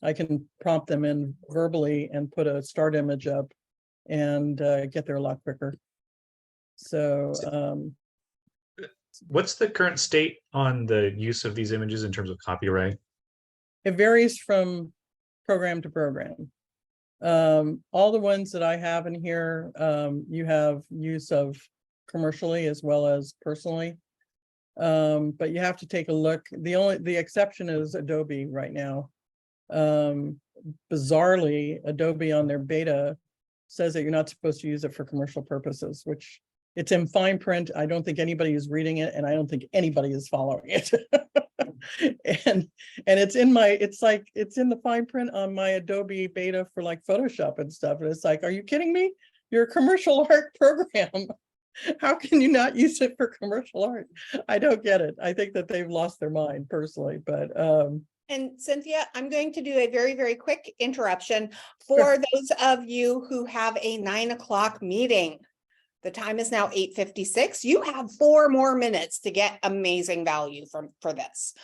I can prompt them in verbally and put a start image up and get there a lot quicker. So what's the current state on the use of these images in terms of copyright? it varies from program to program. All the ones that I have in here, you have use of commercially as well as personally. But you have to take a look. The exception is Adobe right now. Bizarrely, Adobe on their beta says that you're not supposed to use it for commercial purposes, which it's in fine print. I don't think anybody is reading it, and I don't think anybody is following it. and it's in the fine print on my Adobe beta for like Photoshop and stuff. And it's like, are you kidding me? You're a commercial art program. How can you not use it for commercial art? I don't get it. I think that they've lost their mind personally, but And Cynthia, I'm going to do a very, very quick interruption for those of you who have a 9 o'clock meeting. The time is now 8:56. You have 4 more minutes to get amazing value for this.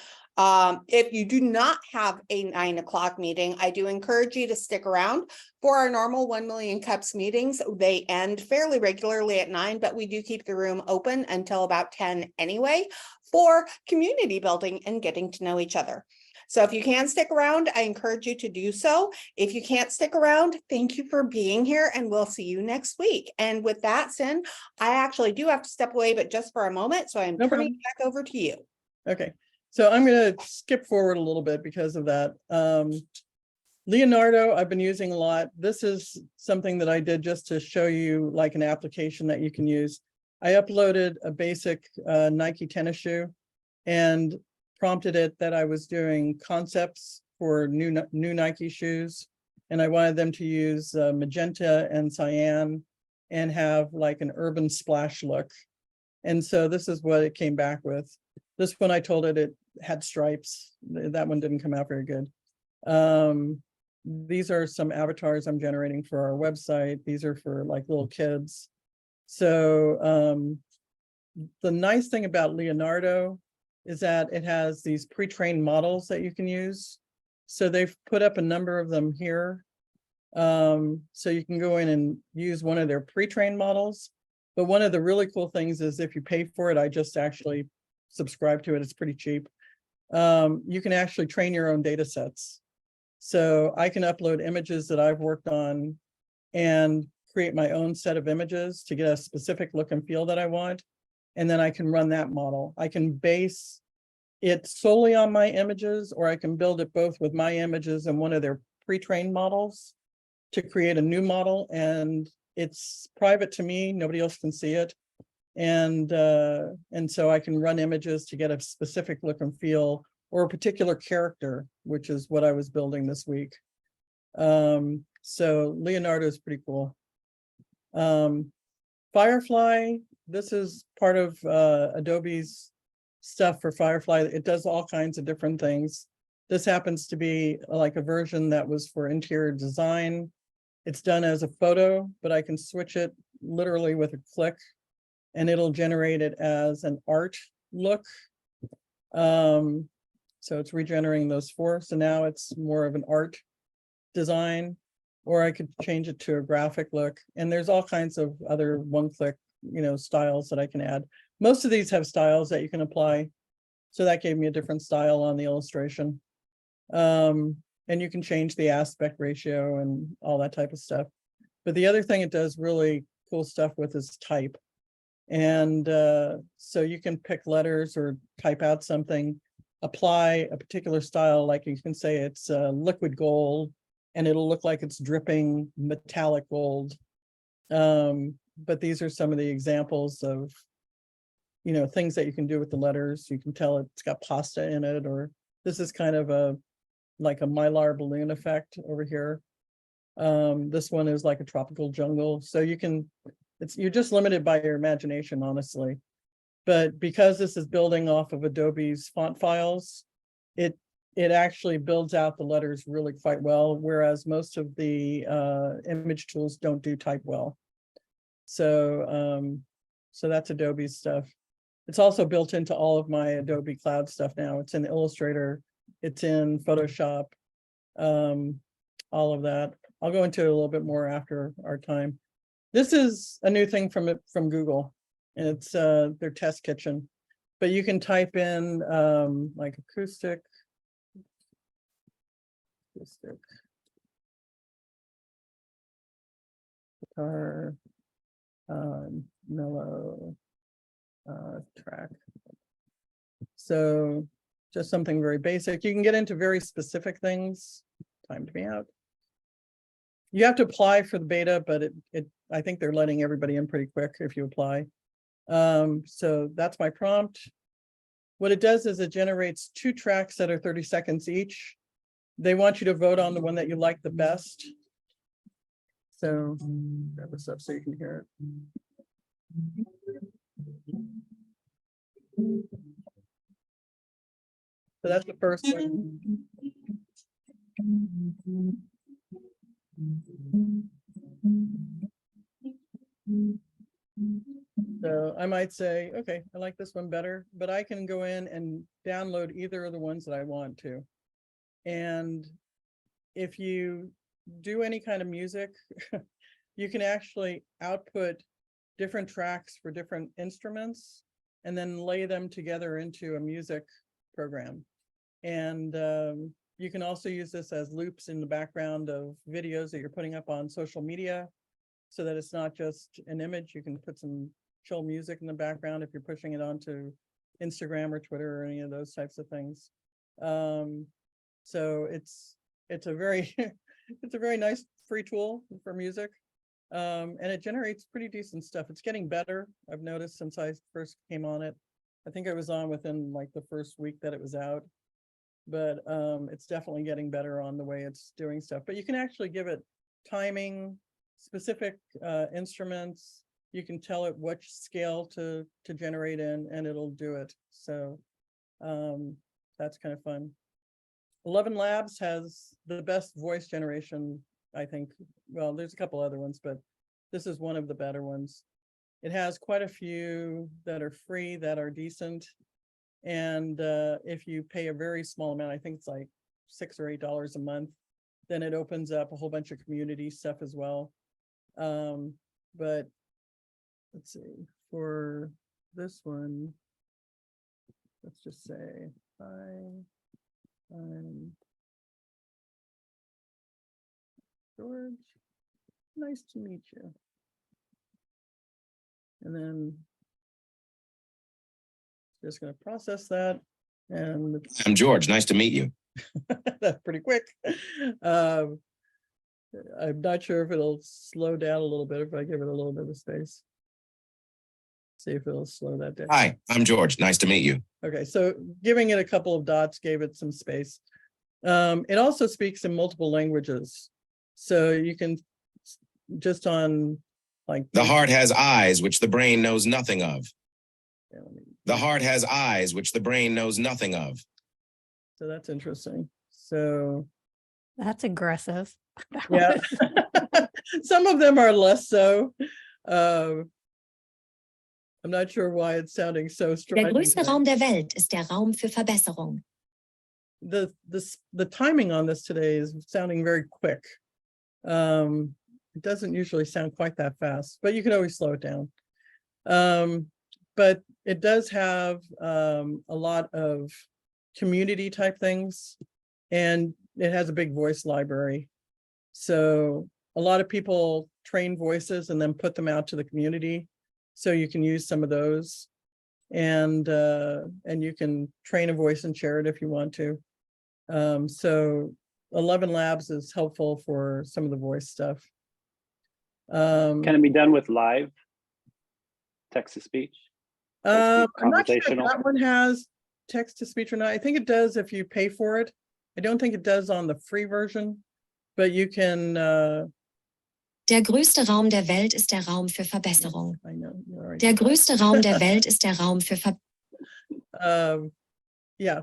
If you do not have a 9 o'clock meeting, I do encourage you to stick around for our normal 1 Million Cups meetings. They end fairly regularly at 9, but we do keep the room open until about 10 anyway for community building and getting to know each other. So if you can stick around, I encourage you to do so. If you can't stick around, thank you for being here, and we'll see you next week. And with that, Cyn, I actually do have to step away, but just for a moment. So I'm turning it back over to you. okay. So I'm gonna skip forward a little bit because of that. Leonardo, I've been using a lot. This is something that I did just to show you like an application that you can use. I uploaded a basic Nike tennis shoe and prompted it that I was doing concepts for new Nike shoes. And I wanted them to use magenta and cyan and have like an urban splash look. And so this is what it came back with. This one, I told it had stripes. That one didn't come out very good. These are some avatars I'm generating for our website. These are for like little kids. So the nice thing about Leonardo is that it has these pre-trained models that you can use. So they've put up a number of them here. So you can go in and use one of their pre-trained models. But one of the really cool things is if you pay for it, I just actually subscribe to it. It's pretty cheap. You can actually train your own data sets. So I can upload images that I've worked on and create my own set of images to get a specific look and feel that I want. And then I can run that model. I can base it solely on my images, or I can build it both with my images and one of their pre-trained models to create a new model. And it's private to me. Nobody else can see it. And so I can run images to get a specific look and feel, or a particular character, which is what I was building this week. So Leonardo is pretty cool. Firefly, this is part of Adobe's stuff for Firefly. It does all kinds of different things. This happens to be like a version that was for interior design. It's done as a photo, but I can switch it literally with a click and it'll generate it as an art look. So it's regenerating those four. So now it's more of an art design, or I could change it to a graphic look. And there's all kinds of other one-click, styles that I can add. Most of these have styles that you can apply. So that gave me a different style on the illustration. And you can change the aspect ratio and all that type of stuff. But the other thing it does really cool stuff with is type. And so you can pick letters or type out something, apply a particular style, like you can say it's liquid gold, and it'll look like it's dripping metallic gold. But these are some of the examples of, things that you can do with the letters. You can tell it's got pasta in it, or this is kind of like a mylar balloon effect over here. This one is like a tropical jungle. So you're just limited by your imagination, honestly. But because this is building off of Adobe's font files, it actually builds out the letters really quite well, whereas most of the image tools don't do type well. So that's Adobe's stuff. It's also built into all of my Adobe Cloud stuff now. It's in Illustrator, it's in Photoshop, all of that. I'll go into it a little bit more after our time. This is a new thing from Google. And it's their test kitchen, but you can type in like acoustic, guitar, mellow track. So just something very basic. You can get into very specific things. Timed me out. You have to apply for the beta, but I think they're letting everybody in pretty quick if you apply. So that's my prompt. What it does is it generates 2 tracks that are 30 seconds each. They want you to vote on the one that you like the best. So grab this up so you can hear it. So that's the first one. So I might say, okay, I like this one better, but I can go in and download either of the ones that I want to. And if you do any kind of music, you can actually output different tracks for different instruments and then lay them together into a music program. And you can also use this as loops in the background of videos that you're putting up on social media, so that it's not just an image. You can put some chill music in the background if you're pushing it onto Instagram or Twitter or any of those types of things. So it's a very it's a very nice free tool for music. And it generates pretty decent stuff. It's getting better. I've noticed since I first came on it. I think I was on within like the first week that it was out, but it's definitely getting better on the way it's doing stuff. But you can actually give it timing, specific instruments. You can tell it which scale to generate in, and it'll do it. So that's kind of fun. 11 Labs has the best voice generation, I think. Well, there's a couple other ones, but this is one of the better ones. It has quite a few that are free, that are decent. And if you pay a very small amount, I think it's like $6 or $8 a month, then it opens up a whole bunch of community stuff as well. But let's see, for this one, let's just say, I'm George, nice to meet you. And then just going to process that. And I'm George. Nice to meet you. that's pretty quick. I'm not sure if it'll slow down a little bit if I give it a little bit of space. See if it'll slow that down. Hi, I'm George. Nice to meet you. Okay, so giving it a couple of dots gave it some space. It also speaks in multiple languages. So you can just on like The heart has eyes, which the brain knows nothing of. yeah, The heart has eyes, which the brain knows nothing of. so that's interesting. So That's aggressive. yeah, some of them are less so. I'm not sure why it's sounding so strong. Der größte Raum der Welt ist der Raum für Verbesserung. The timing on this today is sounding very quick. It doesn't usually sound quite that fast, but you can always slow it down. But it does have a lot of community type things, and it has a big voice library. So a lot of people train voices and then put them out to the community. So you can use some of those, and you can train a voice and share it if you want to. So 11 Labs is helpful for some of the voice stuff. Can it be done with live text to speech? I'm not sure if Conversational? that one has text to speech or not. I think it does if you pay for it. I don't think it does on the free version, but you can. Der größte Raum der Welt ist der Raum für Verbesserung. I know. You're already- Der größte Raum der Welt ist der Raum für Yeah,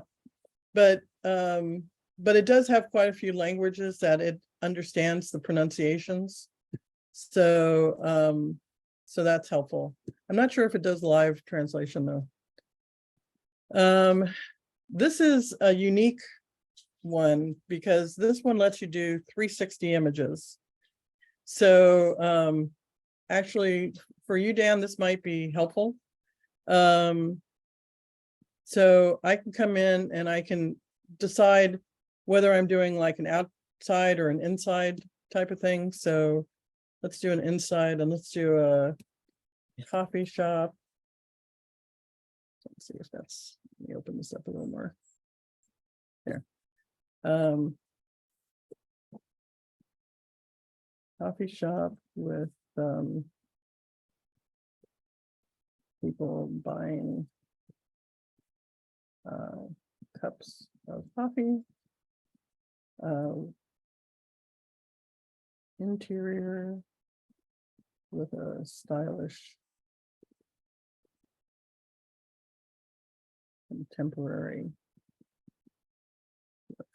but it does have quite a few languages that it understands the pronunciations. So so that's helpful. I'm not sure if it does live translation though. This is a unique one because this one lets you do 360 images. So actually for you, Dan, this might be helpful. So I can come in and I can decide whether I'm doing like an outside or an inside type of thing. So let's do an inside and let's do a coffee shop. Let's see if that's, let me open this up a little more. There. Coffee shop with people buying cups of coffee. Interior with a stylish contemporary look.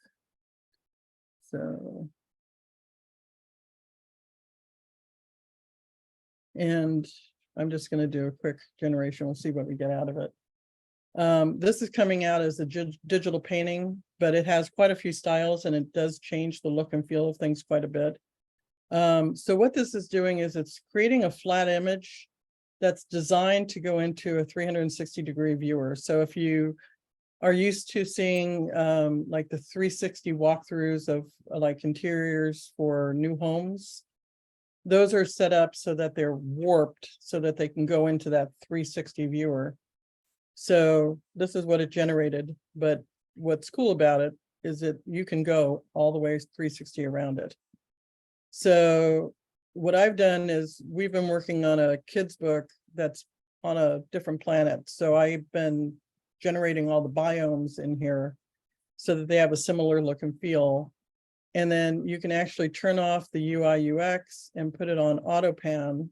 So, and I'm just going to do a quick generation. We'll see what we get out of it. This is coming out as a digital painting, but it has quite a few styles and it does change the look and feel of things quite a bit. So what this is doing is it's creating a flat image that's designed to go into a 360-degree viewer. So if you are used to seeing like the 360 walkthroughs of like interiors for new homes, those are set up so that they're warped so that they can go into that 360 viewer. So this is what it generated, but what's cool about it is that you can go all the way 360 around it. So what I've done is we've been working on a kid's book that's on a different planet. So I've been generating all the biomes in here so that they have a similar look and feel. And then you can actually turn off the UI UX and put it on auto pan.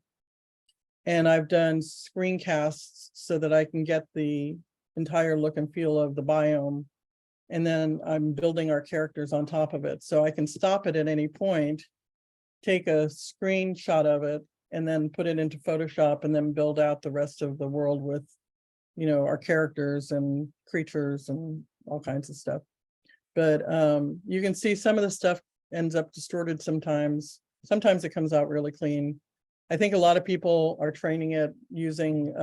And I've done screencasts so that I can get the entire look and feel of the biome. And then I'm building our characters on top of it. So I can stop it at any point, take a screenshot of it, and then put it into Photoshop and then build out the rest of the world with, you know, our characters and creatures and all kinds of stuff. But you can see some of the stuff ends up distorted sometimes. Sometimes it comes out really clean. I think a lot of people are training it using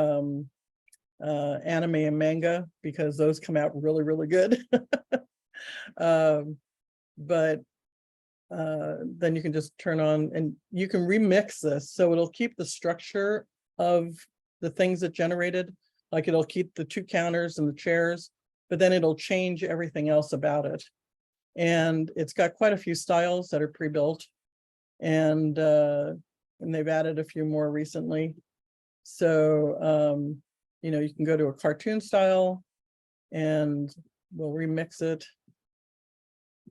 anime and manga because those come out really, really good. But then you can just turn on and you can remix this. So it'll keep the structure of the things it generated. Like it'll keep the 2 counters and the chairs, but then it'll change everything else about it. And it's got quite a few styles that are pre-built, and they've added a few more recently. So, you know, you can go to a cartoon style and we'll remix it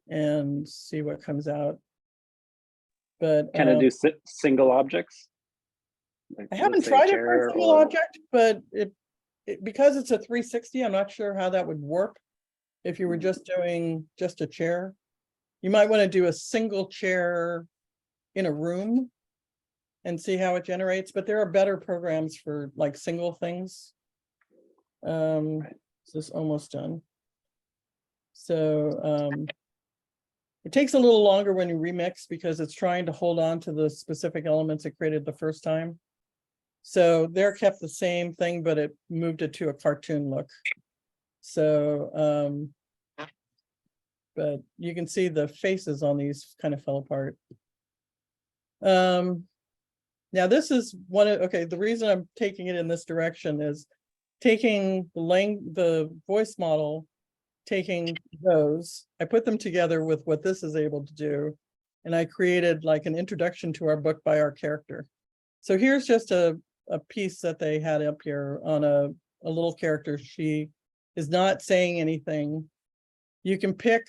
and see what comes out. But can it do single objects? Like, I haven't let's say tried it chair for a single or- object, but it because it's a 360, I'm not sure how that would work. If you were just doing just a chair, you might want to do a single chair in a room and see how it generates, but there are better programs for like single things. This is almost done. So it takes a little longer when you remix because it's trying to hold on to the specific elements it created the first time. So they're kept the same thing, but it moved it to a cartoon look. So, but you can see the faces on these kind of fell apart. Now this is one of, okay, the reason I'm taking it in this direction is taking the voice model, taking those, I put them together with what this is able to do. And I created like an introduction to our book by our character. So here's just a piece that they had up here on a little character. She is not saying anything. You can pick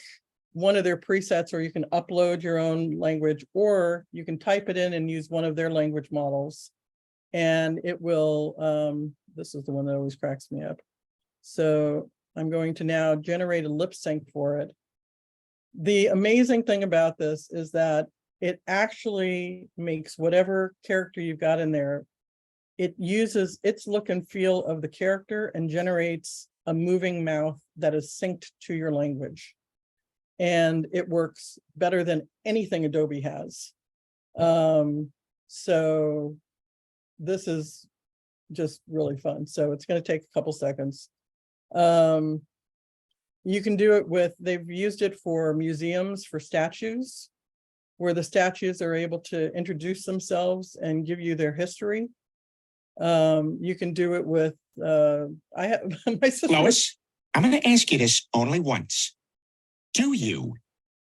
one of their presets, or you can upload your own language, or you can type it in and use one of their language models. And it will, this is the one that always cracks me up. So I'm going to now generate a lip sync for it. The amazing thing about this is that it actually makes whatever character you've got in there, it uses its look and feel of the character and generates a moving mouth that is synced to your language. And it works better than anything Adobe has. So this is just really fun. So it's going to take a couple seconds. You can do it with, they've used it for museums, for statues, where the statues are able to introduce themselves and give you their history. You can do it with, I have my sister. Lois, I'm going to ask you this only once. Do you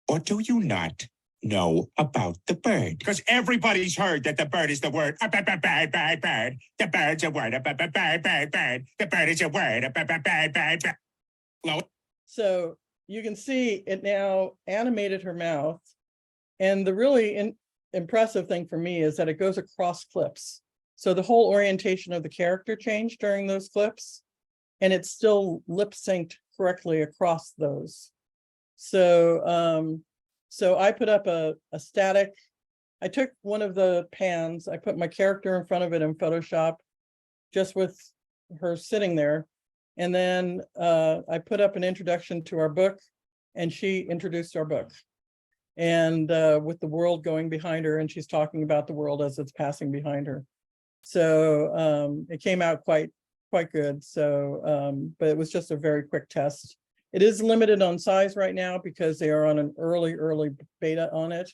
or do you not know about the bird? Because everybody's heard that the bird is the word. Bird. The bird's a word. Bird. The bird is a word. Bird. Lois. So you can see it now animated her mouth. And the really impressive thing for me is that it goes across clips. So the whole orientation of the character changed during those clips, and it's still lip synced correctly across those. So, so I put up a static. I took one of the pans, I put my character in front of it in Photoshop, just with her sitting there. And then I put up an introduction to our book, and she introduced our book. And with the world going behind her, and she's talking about the world as it's passing behind her. So it came out quite good. So, but it was just a very quick test. It is limited on size right now because they are on an early beta on it,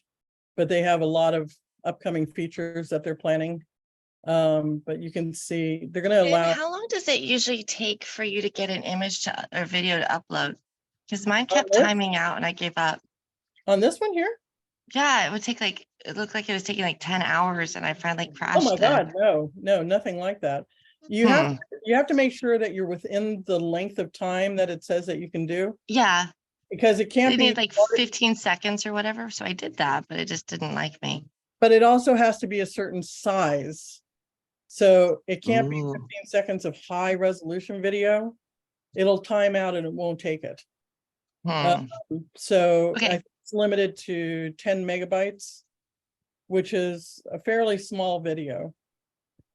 but they have a lot of upcoming features that they're planning. But you can see they're going to And allow how long does it usually take for you to get an image to or video to upload? Because mine kept this? timing out and I gave up. on this one here. Yeah, it would take like, it looked like it was taking like 10 hours and I finally Oh crashed my it. God, no, nothing like that. You have to make sure that you're within the length of time that it says that you can do, Yeah, because it can't it be, needed like 15 seconds or whatever. So I did that, but it just didn't like me. but it also has to be a certain size. So it can't be Ooh. 15 seconds of high resolution video. It'll time out and it won't take it. So Okay. it's limited to 10 megabytes, which is a fairly small video.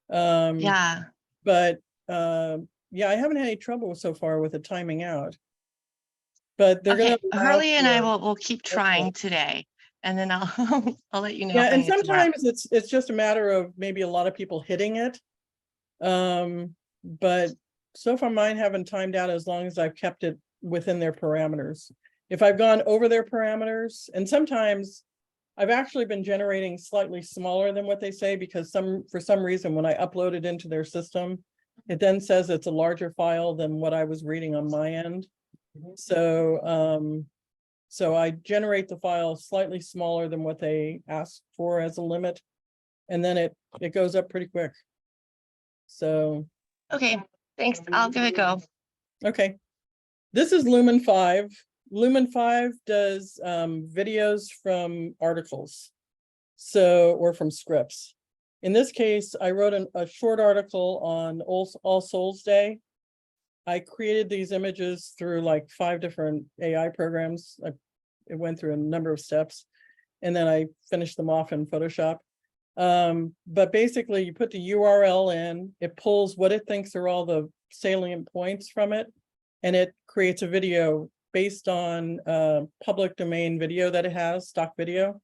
Yeah. But yeah, I haven't had any trouble so far with it timing out. But they're Okay, gonna allow Harley and I for- will keep trying today, and then I'll I'll let you know. Yeah, if I and need to tomorrow. sometimes it's just a matter of maybe a lot of people hitting it. But so far mine haven't timed out as long as I've kept it within their parameters. If I've gone over their parameters, and sometimes I've actually been generating slightly smaller than what they say, because for some reason, when I upload it into their system, it then says it's a larger file than what I was reading on my end. So, so I generate the file slightly smaller than what they asked for as a limit, and then it goes up pretty quick. So, Okay, thanks. I'll give it a go. okay. This is Lumen 5. Lumen 5 does videos from articles, or from scripts. In this case, I wrote a short article on All Souls Day. I created these images through like 5 different AI programs. It went through a number of steps, and then I finished them off in Photoshop. But basically you put the URL in, it pulls what it thinks are all the salient points from it, and it creates a video based on public domain video that it has, stock video.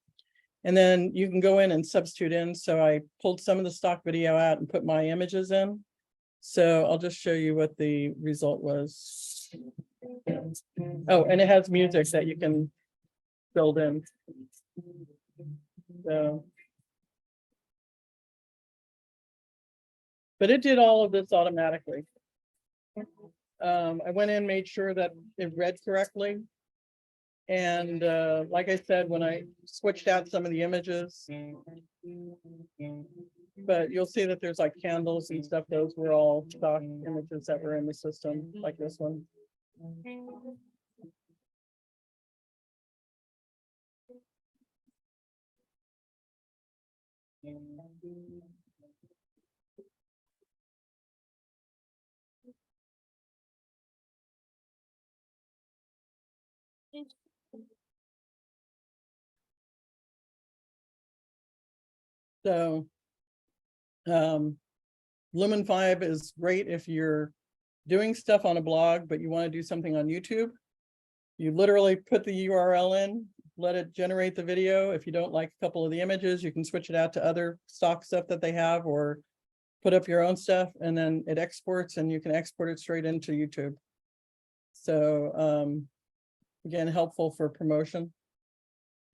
And then you can go in and substitute in. So I pulled some of the stock video out and put my images in. So I'll just show you what the result was. Oh, and it has music that you can build in. So. But it did all of this automatically. I went in, made sure that it read correctly. And like I said, when I switched out some of the images, but you'll see that there's like candles and stuff. Those were all stock images that were in the system, like this one. So Lumen 5 is great if you're doing stuff on a blog, but you want to do something on YouTube. You literally put the URL in, let it generate the video. If you don't like a couple of the images, you can switch it out to other stock stuff that they have, or put up your own stuff, and then it exports, and you can export it straight into YouTube. So again, helpful for promotion.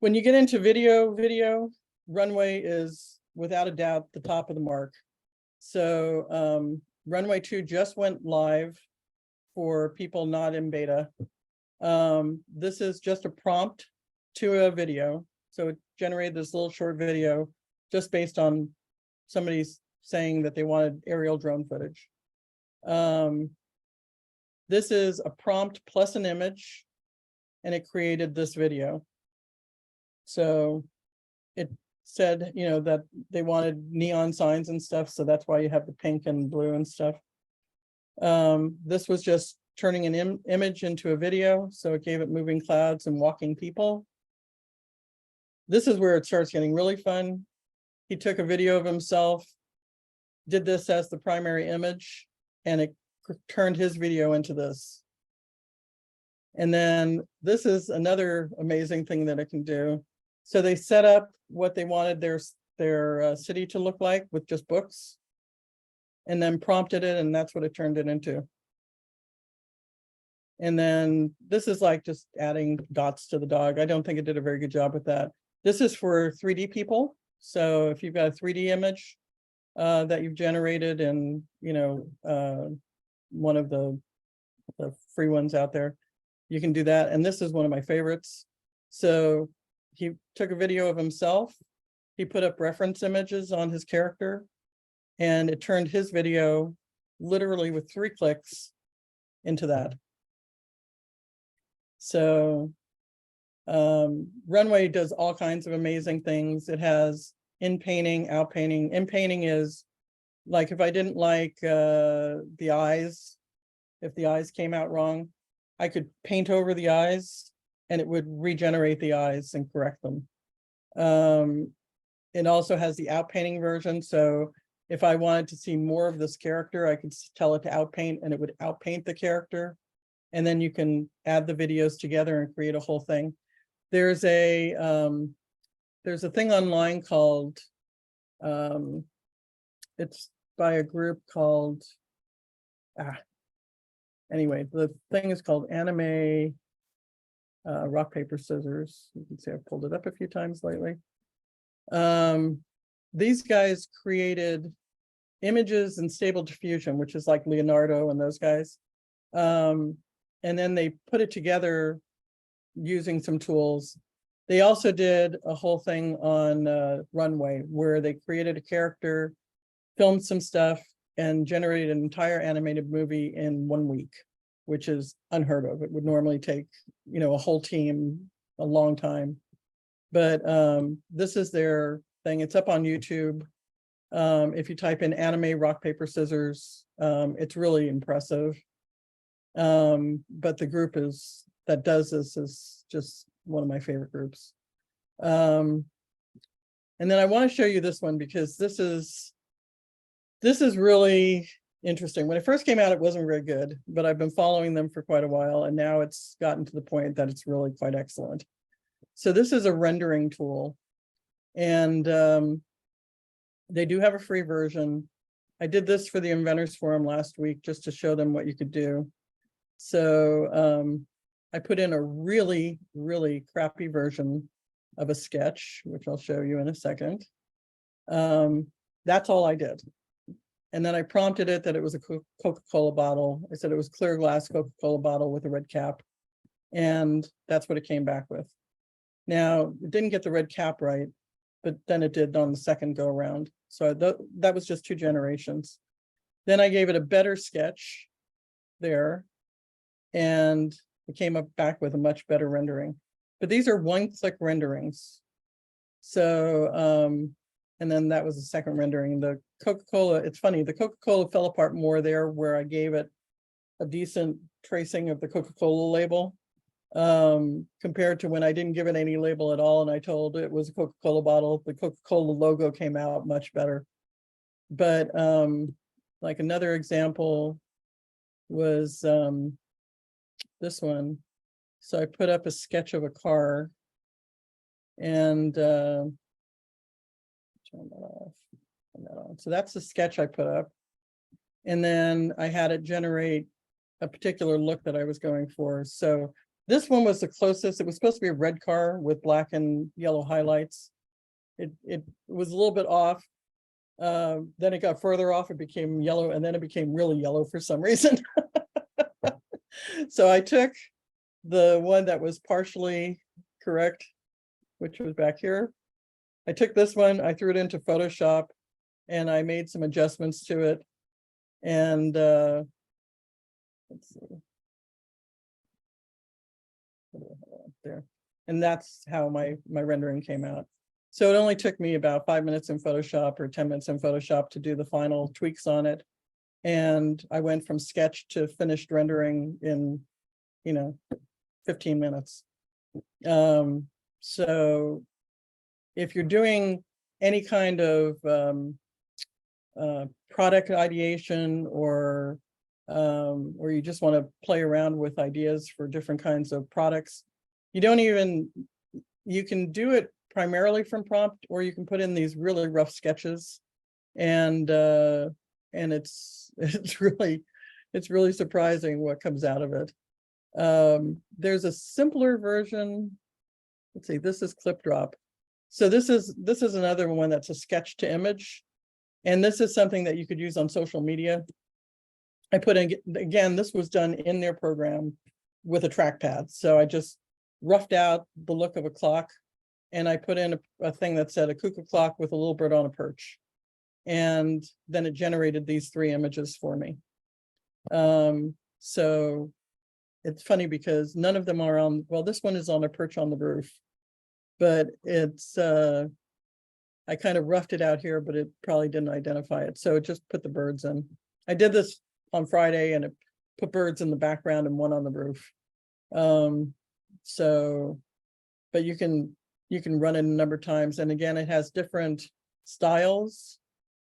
When you get into video, Runway is without a doubt the top of the mark. So Runway 2 just went live for people not in beta. This is just a prompt to a video. So it generated this little short video just based on somebody's saying that they wanted aerial drone footage. This is a prompt plus an image, and it created this video. So it said, you know, that they wanted neon signs and stuff. So that's why you have the pink and blue and stuff. This was just turning an image into a video. So it gave it moving clouds and walking people. This is where it starts getting really fun. He took a video of himself, did this as the primary image, and it turned his video into this. And then this is another amazing thing that it can do. So they set up what they wanted their city to look like with just books, and then prompted it, and that's what it turned it into. And then this is like just adding dots to the dog. I don't think it did a very good job with that. This is for 3D people. So if you've got a 3D image, that you've generated and, one of the free ones out there. You can do that. And this is one of my favorites. So he took a video of himself. He put up reference images on his character, and it turned his video literally with 3 clicks into that. So Runway does all kinds of amazing things. It has in painting, out painting. In painting is like if I didn't like the eyes, if the eyes came out wrong, I could paint over the eyes and it would regenerate the eyes and correct them. It also has the outpainting version. So if I wanted to see more of this character, I could tell it to outpaint and it would outpaint the character. And then you can add the videos together and create a whole thing. There's a thing online called, it's by a group called, anyway, the thing is called Anime Rock, Paper, Scissors. You can see I've pulled it up a few times lately. These guys created images in Stable Diffusion, which is like Leonardo and those guys. And then they put it together using some tools. They also did a whole thing on Runway where they created a character, filmed some stuff, and generated an entire animated movie in 1 week, which is unheard of. It would normally take, a whole team a long time. But this is their thing. It's up on YouTube. If you type in anime rock, paper, scissors, it's really impressive. But the group that does this is just one of my favorite groups. And then I want to show you this one because this is really interesting. When it first came out, it wasn't very good, but I've been following them for quite a while, and now it's gotten to the point that it's really quite excellent. So this is a rendering tool, and they do have a free version. I did this for the Inventors Forum last week just to show them what you could do. So I put in a really, really crappy version of a sketch, which I'll show you in a second. That's all I did. And then I prompted it that it was a Coca-Cola bottle. I said it was clear glass Coca-Cola bottle with a red cap. And that's what it came back with. Now, it didn't get the red cap right, but then it did on the second go around. So that was just 2 generations. Then I gave it a better sketch there, and it came back with a much better rendering. But these are 1-click renderings. So, and then that was the second rendering. The Coca-Cola, it's funny, the Coca-Cola fell apart more there where I gave it a decent tracing of the Coca-Cola label, compared to when I didn't give it any label at all and I told it was a Coca-Cola bottle. The Coca-Cola logo came out much better. But like another example was this one. So I put up a sketch of a car and turn that off. Turn that on. So that's the sketch I put up. And then I had it generate a particular look that I was going for. So this one was the closest. It was supposed to be a red car with black and yellow highlights. It was a little bit off. Then it got further off, it became yellow, and then it became really yellow for some reason. So I took the one that was partially correct, which was back here. I took this one, I threw it into Photoshop, and I made some adjustments to it. And let's see. There. And that's how my rendering came out. So it only took me about 5 minutes in Photoshop or 10 minutes in Photoshop to do the final tweaks on it. And I went from sketch to finished rendering in, 15 minutes. So if you're doing any kind of product ideation or you just want to play around with ideas for different kinds of products, you can do it primarily from prompt, or you can put in these really rough sketches, and it's really surprising what comes out of it. There's a simpler version. Let's see, this is Clip Drop. So this is another one that's a sketch to image. And this is something that you could use on social media. I put in, again, this was done in their program with a trackpad. So I just roughed out the look of a clock, and I put in a thing that said a cuckoo clock with a little bird on a perch. And then it generated these 3 images for me. So it's funny because none of them are on, well, this one is on a perch on the roof, but it's, I kind of roughed it out here, but it probably didn't identify it. So it just put the birds in. I did this on Friday and it put birds in the background and one on the roof. So, but you can run it a number of times. And again, it has different styles.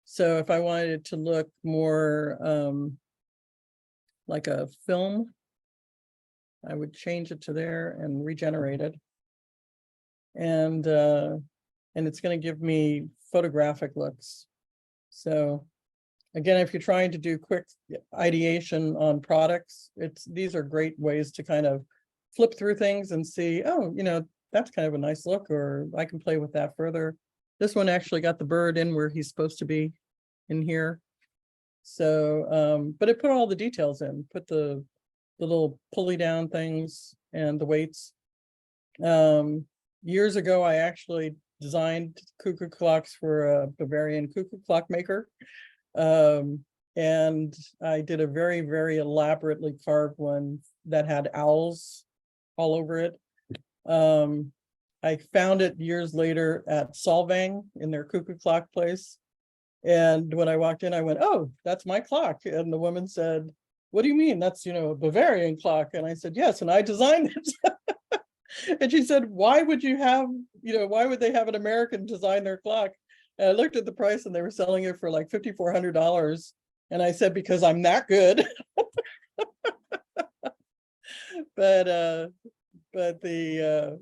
So if I wanted it to look more like a film, I would change it to there and regenerate it. And it's going to give me photographic looks. So again, if you're trying to do quick ideation on products, these are great ways to kind of flip through things and see, oh, you know, that's kind of a nice look, or I can play with that further. This one actually got the bird in where he's supposed to be in here. So, but it put all the details in, put the little pulley down things and the weights. Years ago, I actually designed cuckoo clocks for a Bavarian cuckoo clock maker. And I did a very, very elaborately carved one that had owls all over it. I found it years later at Solvang in their cuckoo clock place. And when I walked in, I went, oh, that's my clock. And the woman said, what do you mean? That's, you know, a Bavarian clock. And I said, yes, and I designed it. And she said, why would you have, you know, why would they have an American design their clock? And I looked at the price and they were selling it for like $5,400. And I said, because I'm that good. But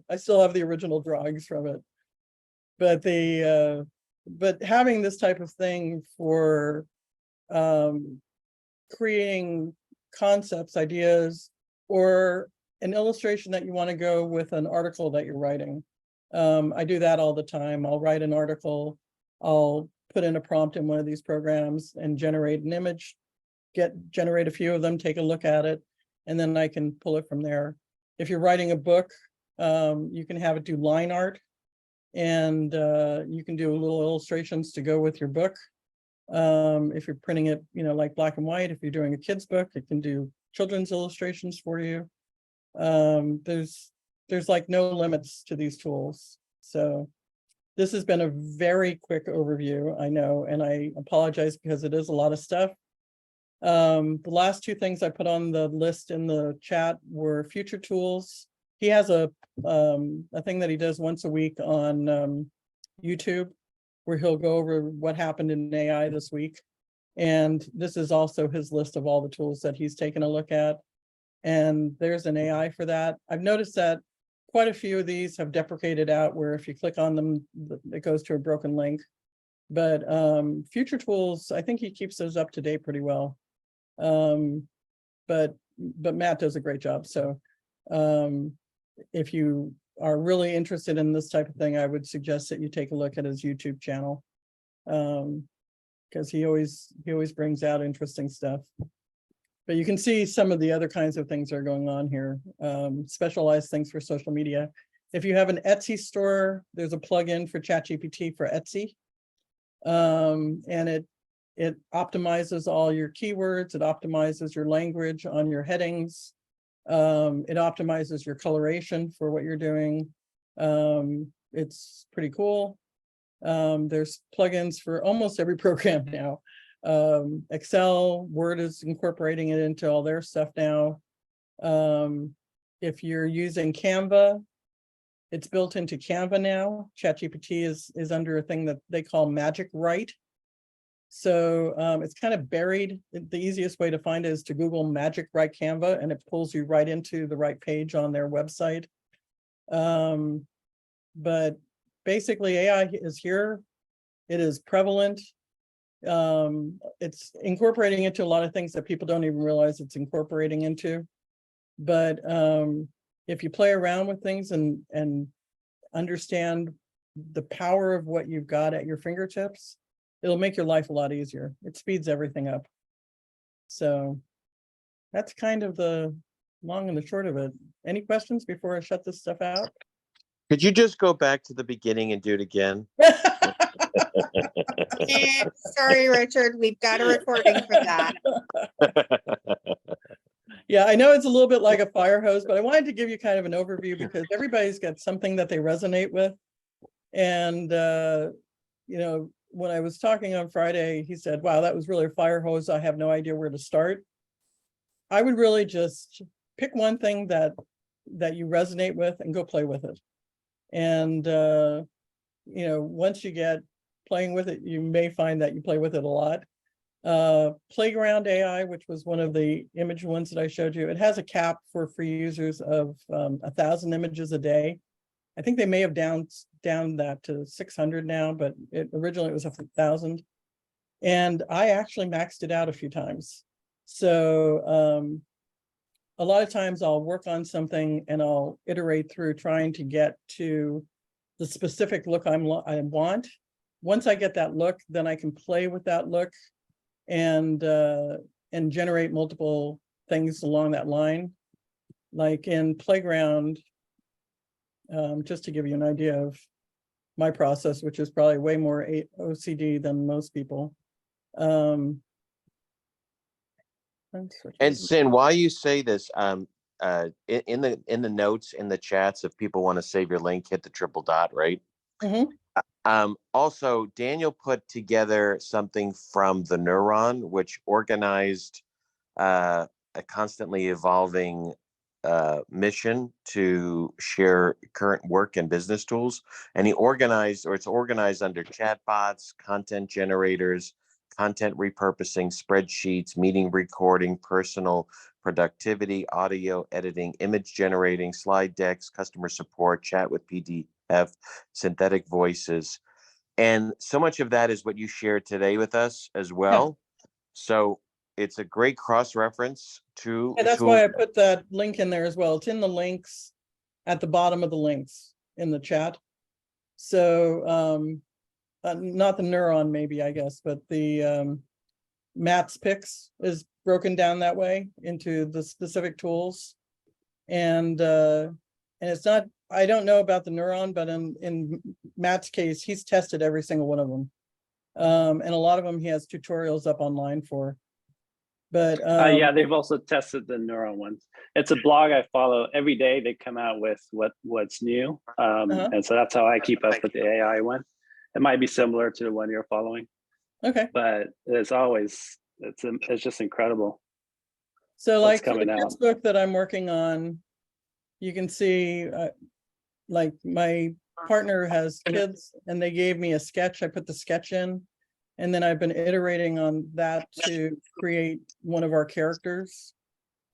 I still have the original drawings from it. But having this type of thing for creating concepts, ideas, or an illustration that you want to go with an article that you're writing. I do that all the time. I'll write an article, I'll put in a prompt in one of these programs and generate an image, generate a few of them, take a look at it, and then I can pull it from there. If you're writing a book, you can have it do line art, and you can do little illustrations to go with your book. If you're printing it, you know, like black and white, if you're doing a kid's book, it can do children's illustrations for you. There's like no limits to these tools. So this has been a very quick overview, I know, and I apologize because it is a lot of stuff. The last 2 things I put on the list in the chat were future tools. He has a thing that he does once a week on YouTube, where he'll go over what happened in AI this week. And this is also his list of all the tools that he's taken a look at. And there's an AI for that. I've noticed that quite a few of these have deprecated out, where if you click on them, it goes to a broken link. But future tools, I think he keeps those up to date pretty well. But Matt does a great job. So if you are really interested in this type of thing, I would suggest that you take a look at his YouTube channel, because he always brings out interesting stuff. But you can see some of the other kinds of things that are going on here, specialized things for social media. If you have an Etsy store, there's a plugin for ChatGPT for Etsy. And it optimizes all your keywords, it optimizes your language on your headings. It optimizes your coloration for what you're doing. It's pretty cool. There's plugins for almost every program now. Excel, Word is incorporating it into all their stuff now. If you're using Canva, it's built into Canva now. ChatGPT is under a thing that they call Magic Write. So it's kind of buried. The easiest way to find it is to Google Magic Write Canva, and it pulls you right into the right page on their website. But basically AI is here. It is prevalent. It's incorporating into a lot of things that people don't even realize it's incorporating into. But if you play around with things and understand the power of what you've got at your fingertips, it'll make your life a lot easier. It speeds everything up. So that's kind of the long and the short of it. Any questions before I shut this stuff out? Could you just go back to the beginning and do it again? Sorry, Richard, we've got a recording for that. Yeah, I know it's a little bit like a fire hose, but I wanted to give you kind of an overview because everybody's got something that they resonate with. And, you know, when I was talking on Friday, he said, wow, that was really a fire hose. I have no idea where to start. I would really just pick one thing that you resonate with and go play with it. And, you know, once you get playing with it, you may find that you play with it a lot. Playground AI, which was one of the image ones that I showed you, it has a cap for free users of 1,000 images a day. I think they may have down that to 600 now, but originally it was 1,000. And I actually maxed it out a few times. So a lot of times I'll work on something and I'll iterate through trying to get to the specific look I want. Once I get that look, then I can play with that look and generate multiple things along that line. Like in Playground, just to give you an idea of my process, which is probably way more OCD than most people. And Sin, while you say this, in the notes, in the chats, if people want to save your link, hit the triple dot, right? Mhm. Also, Daniel put together something from the Neuron, which organized a constantly evolving mission to share current work and business tools. And it's organized under chatbots, content generators, content repurposing, spreadsheets, meeting recording, personal productivity, audio editing, image generating, slide decks, customer support, chat with PDF, synthetic voices. And so much of that is what you shared today with us as well. Yeah. So it's a great cross-reference to. And that's why I put that link in there as well. It's in the links at the bottom of the links in the chat. So not the Neuron maybe, I guess, but the Matt's picks is broken down that way into the specific tools. And it's not, I don't know about the Neuron, but in Matt's case, he's tested every single one of them. And a lot of them he has tutorials up online for. But yeah, they've also tested the Neuron ones. It's a blog I follow every day. They come out with what's new. And so that's how I keep up with the AI one. It might be similar to the one you're following. Okay. But it's always, it's just incredible. So like for the kids book that I'm working on, you can see like my partner has kids and they gave me a sketch. I put the sketch in. And then I've been iterating on that to create one of our characters,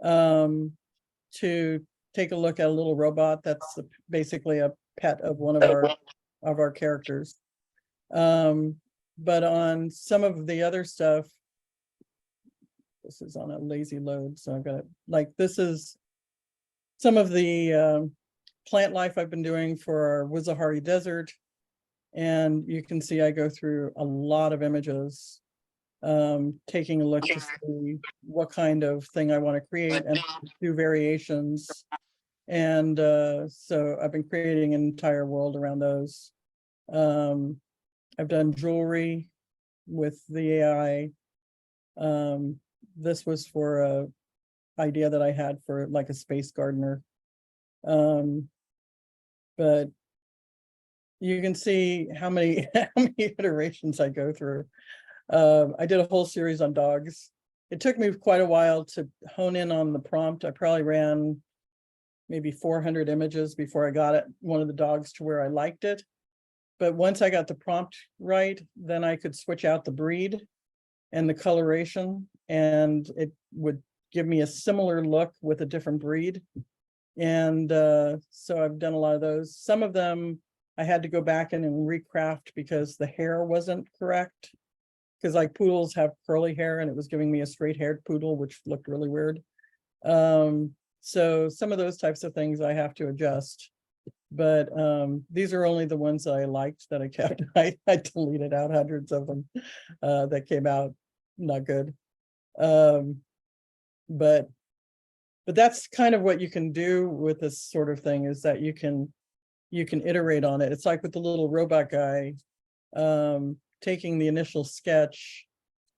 to take a look at a little robot that's basically a pet of one of our characters. But on some of the other stuff, this is on a lazy load, so I've got it. Like this is some of the plant life I've been doing for our Wizahari Desert. And you can see I go through a lot of images, taking a look to see what kind of thing I want to create and do variations. And so I've been creating an entire world around those. I've done jewelry with the AI. This was for a idea that I had for like a space gardener. But you can see how many iterations I go through. I did a whole series on dogs. It took me quite a while to hone in on the prompt. I probably ran maybe 400 images before I got one of the dogs to where I liked it. But once I got the prompt right, then I could switch out the breed and the coloration, and it would give me a similar look with a different breed. And so I've done a lot of those. Some of them I had to go back in and recraft because the hair wasn't correct. Because like poodles have curly hair and it was giving me a straight haired poodle, which looked really weird. So some of those types of things I have to adjust. But these are only the ones that I liked that I kept. I deleted out hundreds of them that came out not good. But that's kind of what you can do with this sort of thing, is that you can iterate on it. It's like with the little robot guy, taking the initial sketch,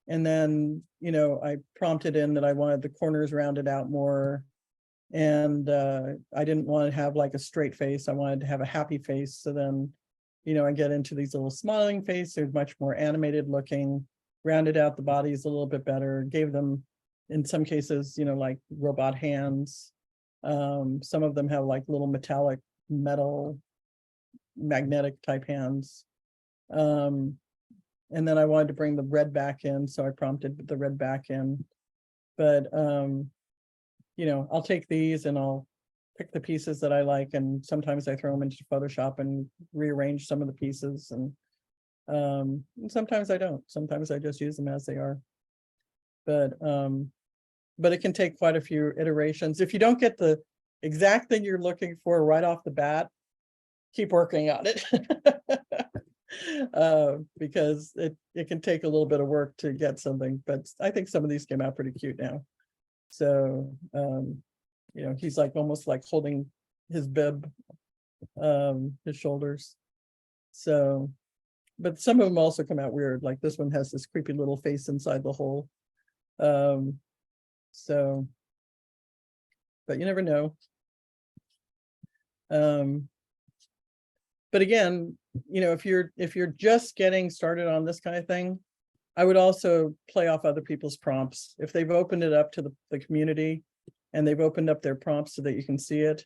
and then, you know, I prompted in that I wanted the corners rounded out more. And I didn't want to have like a straight face. I wanted to have a happy face. So then, you know, I get into these little smiling face. They're much more animated looking, rounded out the bodies a little bit better, gave them, in some cases, you know, like robot hands. Some of them have like little metallic metal magnetic type hands. And then I wanted to bring the red back in, so I prompted the red back in. But you know, I'll take these and I'll pick the pieces that I like, and sometimes I throw them into Photoshop and rearrange some of the pieces, and sometimes I don't. Sometimes I just use them as they are. But it can take quite a few iterations. If you don't get the exact thing you're looking for right off the bat, keep working on it. Because it can take a little bit of work to get something, but I think some of these came out pretty cute now. So, you know, he's like almost like holding his bib, his shoulders. So, but some of them also come out weird. Like this one has this creepy little face inside the hole. So, but you never know. But again, you know, if you're just getting started on this kind of thing, I would also play off other people's prompts. If they've opened it up to the community and they've opened up their prompts so that you can see it,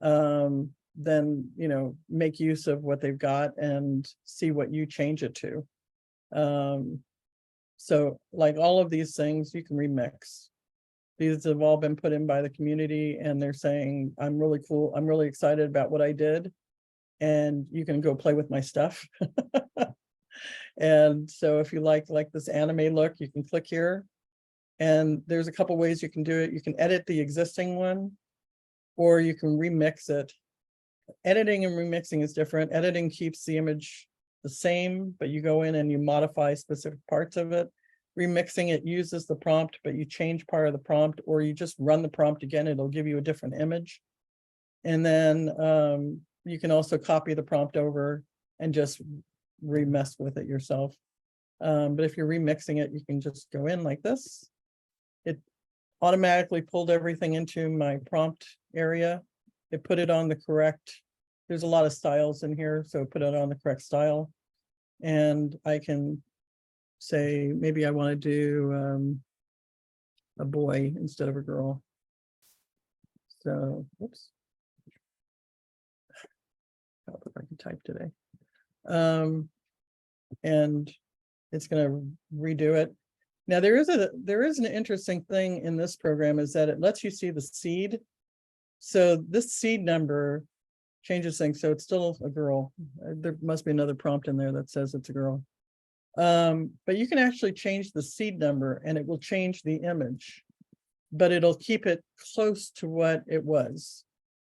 then, you know, make use of what they've got and see what you change it to. So like all of these things you can remix. These have all been put in by the community, and they're saying, I'm really cool. I'm really excited about what I did. And you can go play with my stuff. And so if you like this anime look, you can click here, and there's a couple ways you can do it. You can edit the existing one, or you can remix it. Editing and remixing is different. Editing keeps the image the same, but you go in and you modify specific parts of it. Remixing it uses the prompt, but you change part of the prompt, or you just run the prompt again, it'll give you a different image. And then you can also copy the prompt over and just remess with it yourself. But if you're remixing it, you can just go in like this. It automatically pulled everything into my prompt area. It put it on the correct, there's a lot of styles in here, so put it on the correct style. And I can say, maybe I want to do a boy instead of a girl. So, whoops. Help if I can type today. And it's going to redo it. Now there is an interesting thing in this program, is that it lets you see the seed. So this seed number changes things. So it's still a girl. There must be another prompt in there that says it's a girl. But you can actually change the seed number and it will change the image, but it'll keep it close to what it was.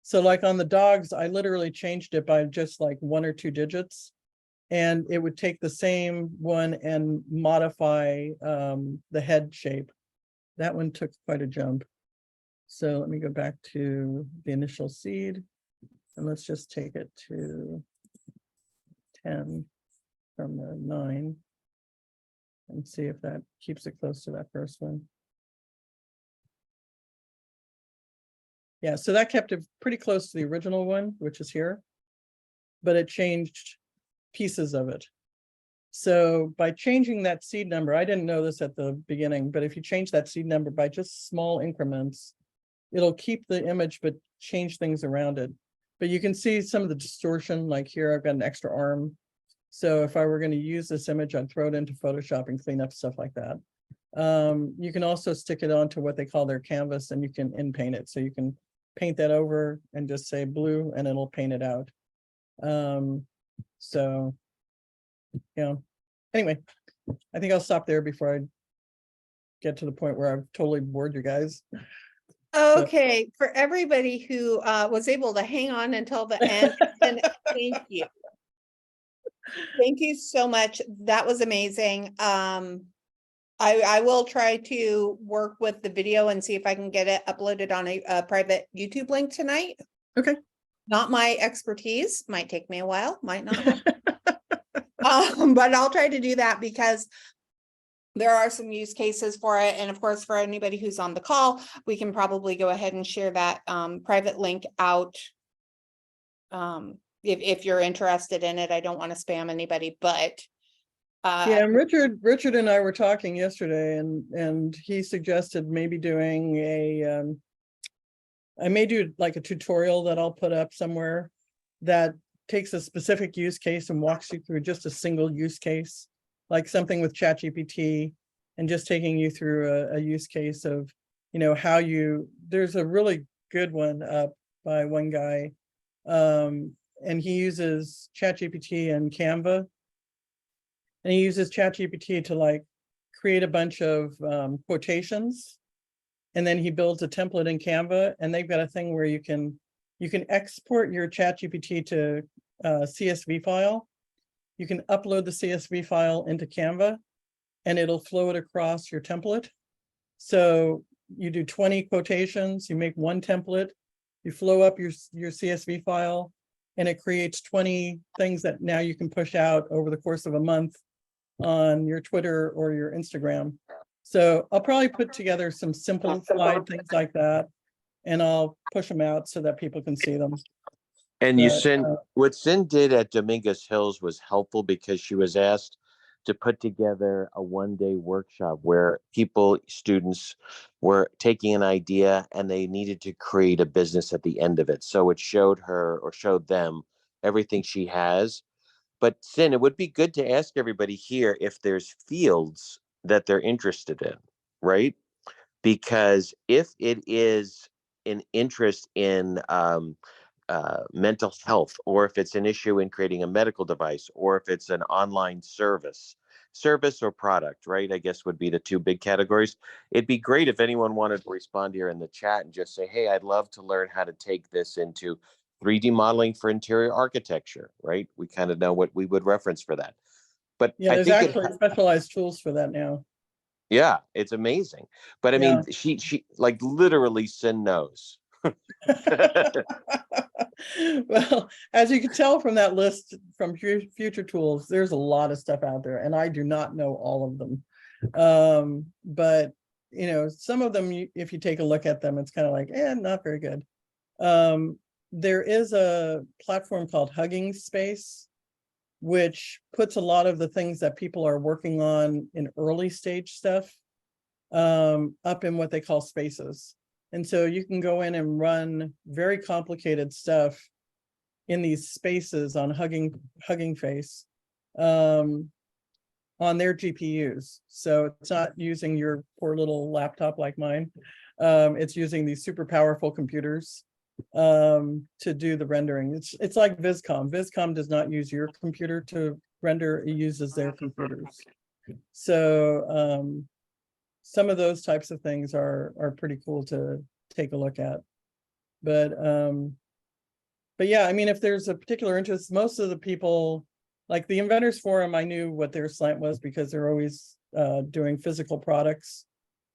So like on the dogs, I literally changed it by just like 1 or 2 digits, and it would take the same one and modify the head shape. That one took quite a jump. So let me go back to the initial seed, and let's just take it to 10 from the 9 and see if that keeps it close to that first one. Yeah, so that kept it pretty close to the original one, which is here, but it changed pieces of it. So by changing that seed number, I didn't know this at the beginning, but if you change that seed number by just small increments, it'll keep the image, but change things around it. But you can see some of the distortion, like here, I've got an extra arm. So if I were going to use this image, I'd throw it into Photoshop and clean up stuff like that. You can also stick it onto what they call their canvas, and you can in-paint it. So you can paint that over and just say blue, and it'll paint it out. So, yeah. Anyway, I think I'll stop there before I get to the point where I've totally bored you guys. Okay, for everybody who was able to hang on until the end, and thank you. Thank you so much. That was amazing. I will try to work with the video and see if I can get it uploaded on a private YouTube link tonight. Okay. Not my expertise, might take me a while, might not happen. But I'll try to do that because there are some use cases for it. And of course, for anybody who's on the call, we can probably go ahead and share that private link out. If you're interested in it, I don't want to spam anybody, but yeah, and Richard and I were talking yesterday, and he suggested maybe doing a I may do like a tutorial that I'll put up somewhere that takes a specific use case and walks you through just a single use case, like something with ChatGPT, and just taking you through a use case of, you know, how you, there's a really good one up by one guy, and he uses ChatGPT and Canva, and he uses ChatGPT to like create a bunch of quotations, and then he builds a template in Canva, and they've got a thing where you can export your ChatGPT to CSV file. You can upload the CSV file into Canva, and it'll flow it across your template. So you do 20 quotations, you make one template, you flow up your CSV file, and it creates 20 things that now you can push out over the course of a month on your Twitter or your Instagram. So I'll probably put together some simplified things like that, and I'll push them out so that people can see them. And what Cyn did at Dominguez Hills was helpful because she was asked to put together a one-day workshop where students were taking an idea and they needed to create a business at the end of it. So it showed them everything she has. But Cyn, it would be good to ask everybody here if there's fields that they're interested in, right? Because if it is an interest in mental health, or if it's an issue in creating a medical device, or if it's an online service or product, right? I guess would be the two big categories. It'd be great if anyone wanted to respond here in the chat and just say, hey, I'd love to learn how to take this into 3D modeling for interior architecture, right? We kind of know what we would reference for that. But yeah, there's actually specialized tools for that now. Yeah, it's amazing. But I mean, she like literally Cyn knows. Well, as you can tell from that list from future tools, there's a lot of stuff out there, and I do not know all of them. But you know, some of them, if you take a look at them, it's kind of like, not very good. There is a platform called Hugging Space, which puts a lot of the things that people are working on in early stage stuff up in what they call spaces. And so you can go in and run very complicated stuff in these spaces on Hugging Face on their GPUs. So it's not using your poor little laptop like mine. It's using these super powerful computers to do the rendering. It's like Viscom. Viscom does not use your computer to render, it uses their computers. So some of those types of things are pretty cool to take a look at. But yeah, I mean, if there's a particular interest, most of the people, like the Inventors Forum, I knew what their slant was because they're always doing physical products.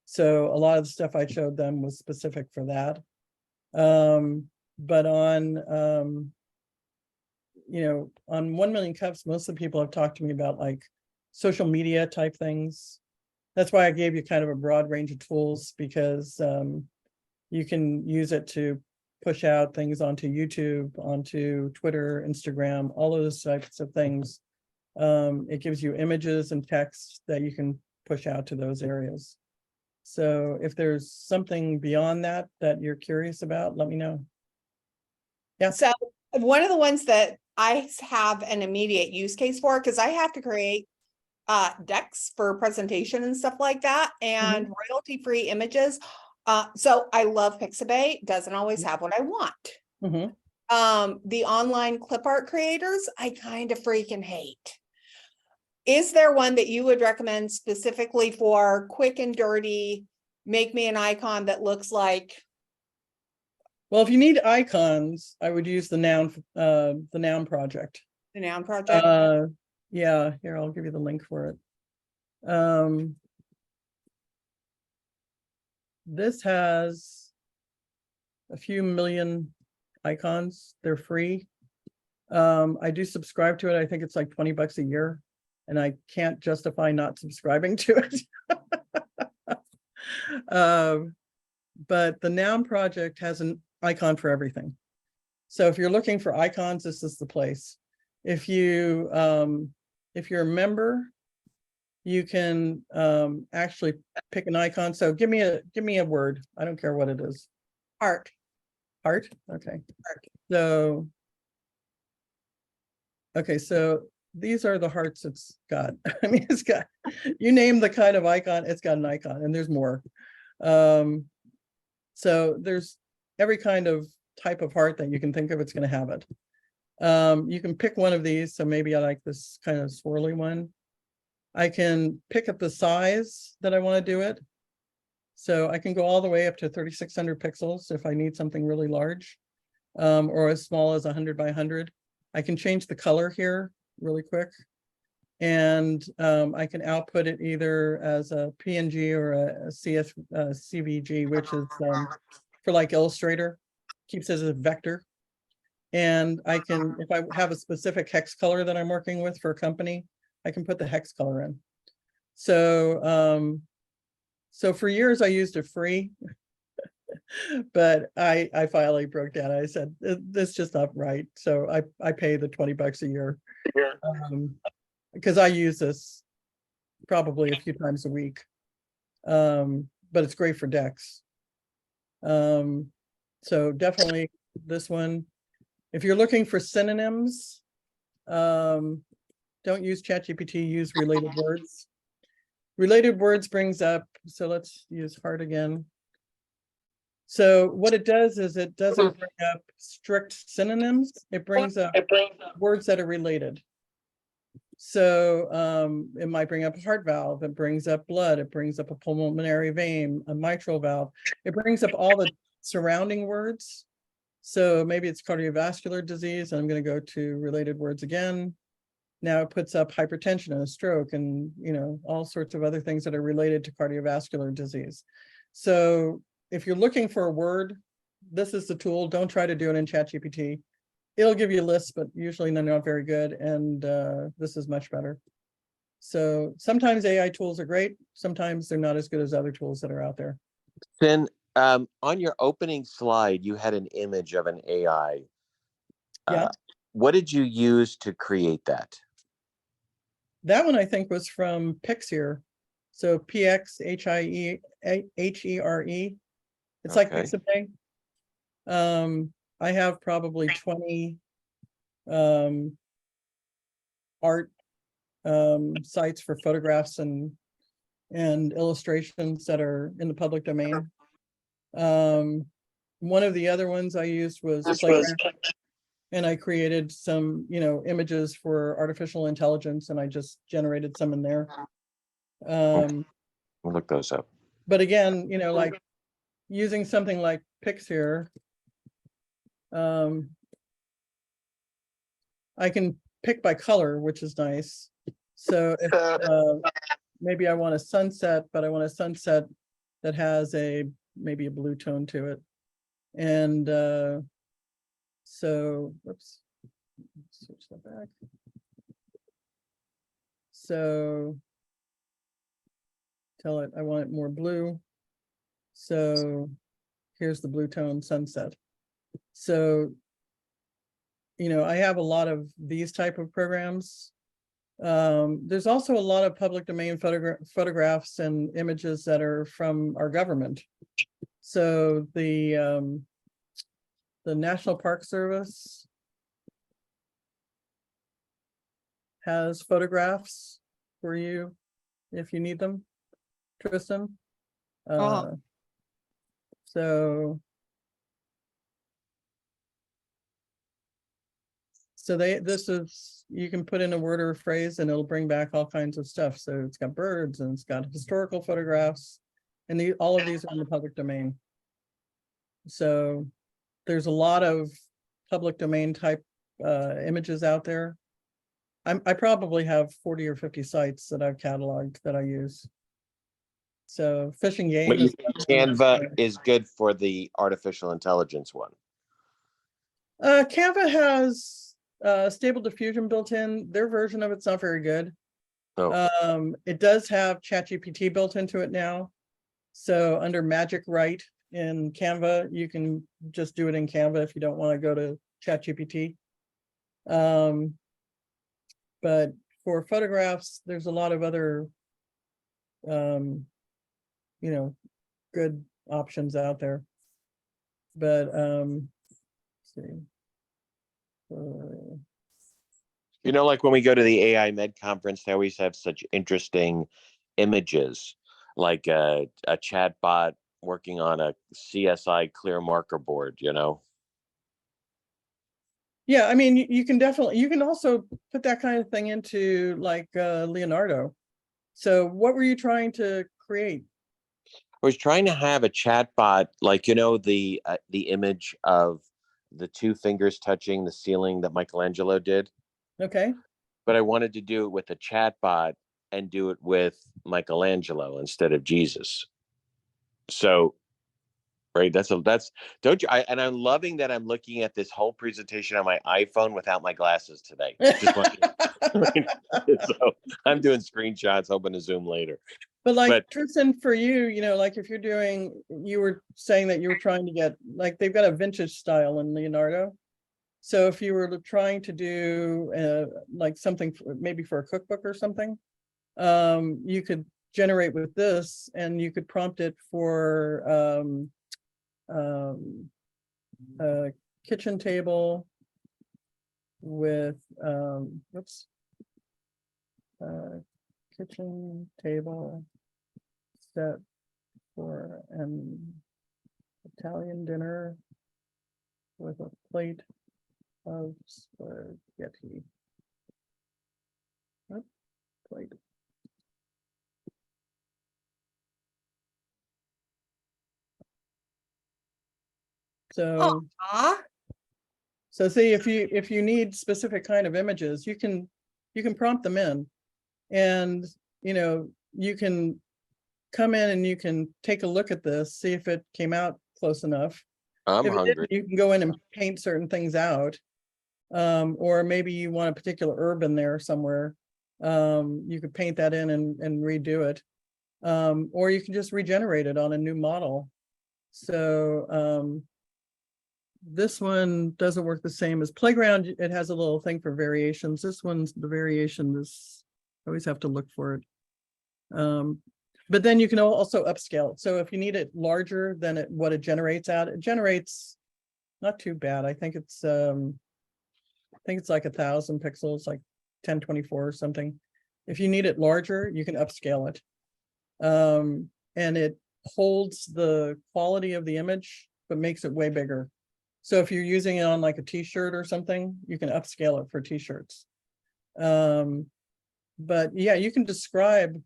So a lot of the stuff I showed them was specific for that. But on, you know, on 1 Million Cups, most of the people have talked to me about like social media type things. That's why I gave you kind of a broad range of tools, because you can use it to push out things onto YouTube, onto Twitter, Instagram, all of those types of things. It gives you images and text that you can push out to those areas. So if there's something beyond that that you're curious about, let me know. Yeah. So one of the ones that I have an immediate use case for, because I have to create decks for presentation and stuff like that, and royalty-free images. So I love Pixabay, doesn't always have what I want. The online clip art creators, I kind of freaking hate. Is there one that you would recommend specifically for quick and dirty, make me an icon that looks like Well, if you need icons, I would use the noun project. The noun project? Yeah, here, I'll give you the link for it. This has a few million icons. They're free. I do subscribe to it. I think it's like $20 a year, and I can't justify not subscribing to it. But the noun project has an icon for everything. So if you're looking for icons, this is the place. If you're a member, you can actually pick an icon. So give me a word. I don't care what it is. Heart. Heart. Okay. So these are the hearts it's got. I mean, it's got, you name the kind of icon, it's got an icon, and there's more. So there's every kind of type of heart that you can think of, it's going to have it. You can pick one of these. So maybe I like this kind of swirly one. I can pick up the size that I want to do it. So I can go all the way up to 3600 pixels if I need something really large, or as small as 100 by 100. I can change the color here really quick. And I can output it either as a PNG or a CVG, which is for like Illustrator, keeps it as a vector. And I can, if I have a specific hex color that I'm working with for a company, I can put the hex color in. So, so for years I used it free, but I finally broke down. I said, this is just not right. So I pay the $20 a year. Because I use this probably a few times a week, but it's great for decks. So definitely this one. If you're looking for synonyms, don't use ChatGPT, use related words. Related words brings up, so let's use heart again. So what it does is it doesn't bring up strict synonyms. It brings up words that are related. So it might bring up a heart valve, it brings up blood, it brings up a pulmonary vein, a mitral valve. It brings up all the surrounding words. So maybe it's cardiovascular disease, and I'm going to go to related words again. Now it puts up hypertension and a stroke and, you know, all sorts of other things that are related to cardiovascular disease. So if you're looking for a word, this is the tool. Don't try to do it in ChatGPT. It'll give you lists, but usually they're not very good. And this is much better. So sometimes AI tools are great. Sometimes they're not as good as other tools that are out there. Then on your opening slide, you had an image of an AI. Yeah. What did you use to create that? That one I think was from Pixhere. So PXHIERE. It's like Okay. Pixabay. I have probably 20 art sites for photographs and illustrations that are in the public domain. One of the other ones I used was Playground, and I created some, you know, images for artificial intelligence, and I just generated some in there. We'll look those up. But again, you know, like using something like Pixare, I can pick by color, which is nice. So if maybe I want a sunset, but I want a sunset that has maybe a blue tone to it. And so, whoops, switch that back. So tell it I want it more blue. So here's the blue tone sunset. So, you know, I have a lot of these type of programs. There's also a lot of public domain photographs and images that are from our government. So the National Park Service has photographs for you if you need them, Tristan. So this is, you can put in a word or a phrase and it'll bring back all kinds of stuff. So it's got birds and it's got historical photographs, and all of these are in the public domain. So there's a lot of public domain type images out there. I probably have 40 or 50 sites that I've cataloged that I use. So fishing game. But you think Canva is good for the artificial intelligence one? Canva has Stable Diffusion built in. Their version of it's not very good. Oh. It does have ChatGPT built into it now. So under Magic Write in Canva, you can just do it in Canva if you don't want to go to ChatGPT. But for photographs, there's a lot of other, you know, good options out there. But let's see. You know, like when we go to the AI Med conference, they always have such interesting images, like a chat bot working on a CSI clear marker board, you know? Yeah, I mean, you can definitely, you can also put that kind of thing into like Leonardo. So what were you trying to create? I was trying to have a chat bot, like, you know, the image of the two fingers touching the ceiling that Michelangelo did. Okay. But I wanted to do it with a chat bot and do it with Michelangelo instead of Jesus. So, right, that's don't you? And I'm loving that I'm looking at this whole presentation on my iPhone without my glasses today. Just want so I'm doing screenshots, hoping to zoom later. But like Tristan, for you, you know, like if you're doing, you were saying that you were trying to get, like they've got a vintage style in Leonardo. So if you were trying to do like something maybe for a cookbook or something, you could generate with this and you could prompt it for a kitchen table with kitchen table set for an Italian dinner with a plate of spaghetti. What plate? So, so see if you need specific kind of images, you can prompt them in, and you know you can come in and you can take a look at this, see if it came out close enough. I'm hungry. You can go in and paint certain things out, or maybe you want a particular herb in there somewhere. You could paint that in and redo it, or you can just regenerate it on a new model. So this one doesn't work the same as Playground. It has a little thing for variations. This one's the variation is, I always have to look for it. But then you can also upscale it. So if you need it larger than what it generates out, it generates not too bad. I think it's like 1,000 pixels, like 1024 or something. If you need it larger, you can upscale it. And it holds the quality of the image, but makes it way bigger. So if you're using it on like a t-shirt or something, you can upscale it for t-shirts. But yeah, you can describe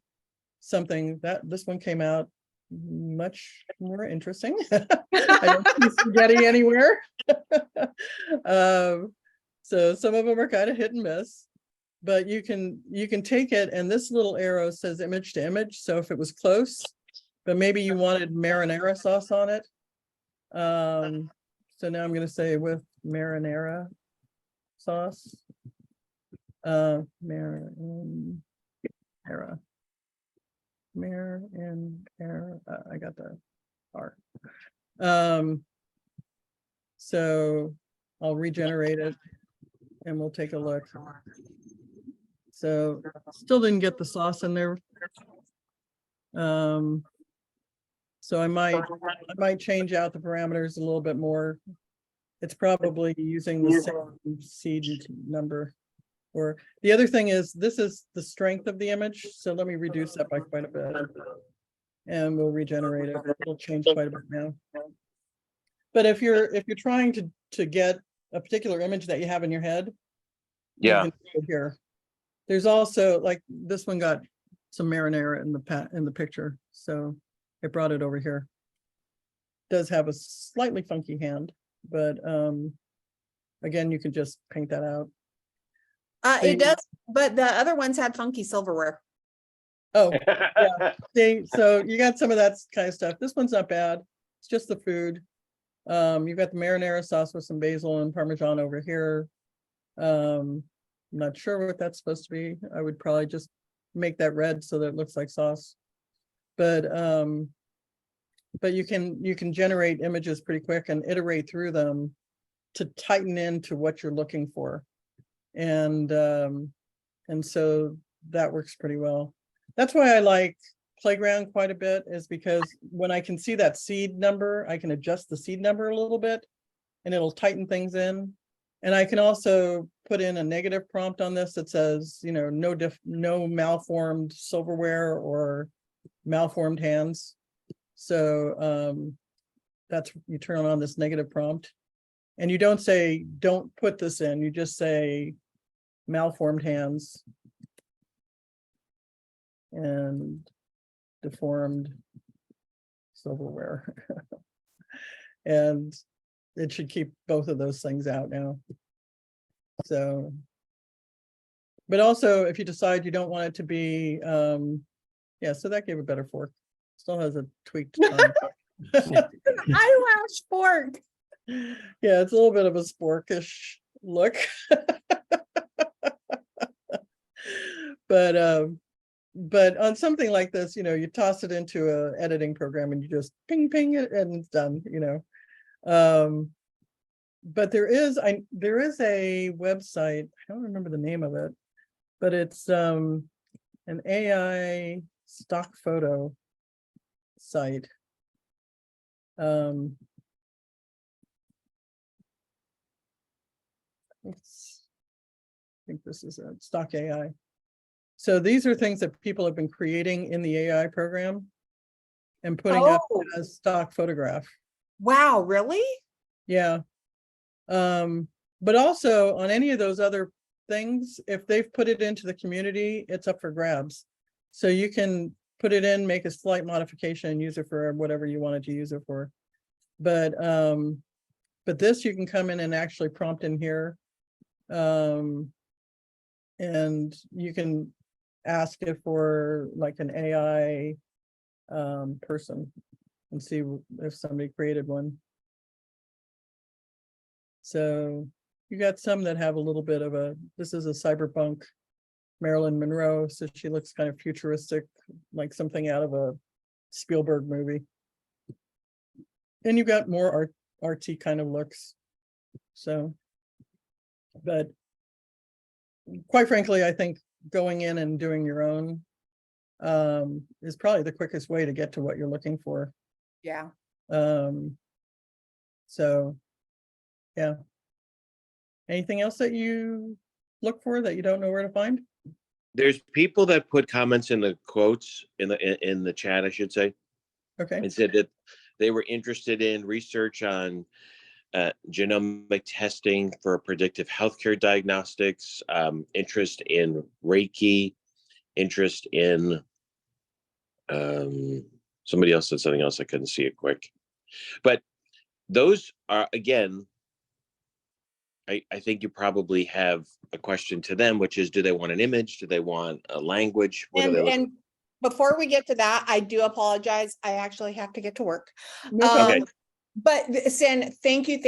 something that this one came out much more interesting. I don't see spaghetti anywhere. So some of them are kind of hit and miss, but you can take it, and this little arrow says image to image. So if it was close, but maybe you wanted marinara sauce on it. So now I'm going to say with marinara sauce. Marinara. I got the R. So I'll regenerate it and we'll take a look. So still didn't get the sauce in there. So I might change out the parameters a little bit more. It's probably using the same seed number. Or the other thing is, this is the strength of the image. So let me reduce that by quite a bit. And we'll regenerate it. It'll change quite a bit now. But if you're trying to get a particular image that you have in your head, yeah, you can go here. There's also like this one got some marinara in the picture, so I brought it over here. It does have a slightly funky hand. but again, you can just paint that out. It does, but the other ones had funky silverware. Oh, so you got some of that kind of stuff. This one's not bad. It's just the food. You've got the marinara sauce with some basil and Parmesan over here. I'm not sure what that's supposed to be. I would probably just make that red so that it looks like sauce. But you can generate images pretty quick and iterate through them to tighten into what you're looking for. And so that works pretty well. That's why I like Playground quite a bit, is because when I can see that seed number, I can adjust the seed number a little bit and it'll tighten things in. And I can also put in a negative prompt on this that says, you know, no malformed silverware or malformed hands. So that's, you turn on this negative prompt and you don't say, don't put this in, you just say malformed hands and deformed silverware. And it should keep both of those things out now. So, but also if you decide you don't want it to be, yeah, so that gave a better fork. Still has a tweaked tongue. Eyelash fork. Yeah, it's a little bit of a sporkish look. But on something like this, you know, you toss it into a editing program and you just ping it and it's done, you know. But there is a website, I don't remember the name of it, but it's an AI stock photo site. I think this is a stock AI. So these are things that people have been creating in the AI program and putting up as stock photograph. Wow, really? Yeah. But also on any of those other things, if they've put it into the community, it's up for grabs. So you can put it in, make a slight modification and use it for whatever you wanted to use it for. But this you can come in and actually prompt in here. And you can ask it for like an AI person and see if somebody created one. So you got some that have a little bit of a, this is a cyberpunk Marilyn Monroe, so she looks kind of futuristic, like something out of a Spielberg movie. And you got more artsy kind of looks. So, but quite frankly, I think going in and doing your own is probably the quickest way to get to what you're looking for. Yeah. So, yeah. Anything else that you look for that you don't know where to find? There's people that put comments in the quotes in the chat, I should say. Okay. And said that they were interested in research on genomic testing for predictive healthcare diagnostics, interest in Reiki, interest in somebody else said something else. I couldn't see it quick. But those are, again, I think you probably have a question to them, which is, do they want an image? Do they want a language? What are they looking? And before we get to that, I do apologize. I actually have to get to work. Okay. But Sin, thank you.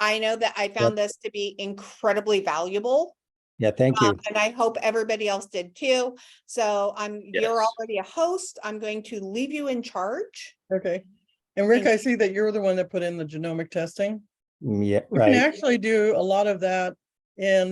I know that I found this to be incredibly valuable. Yeah, thank you. And I hope everybody else did too. So you're Yes. already a host. I'm going to leave you in charge. Okay. And Rick, I see that you're the one that put in the genomic testing. Yeah, You right. can actually do a lot of that in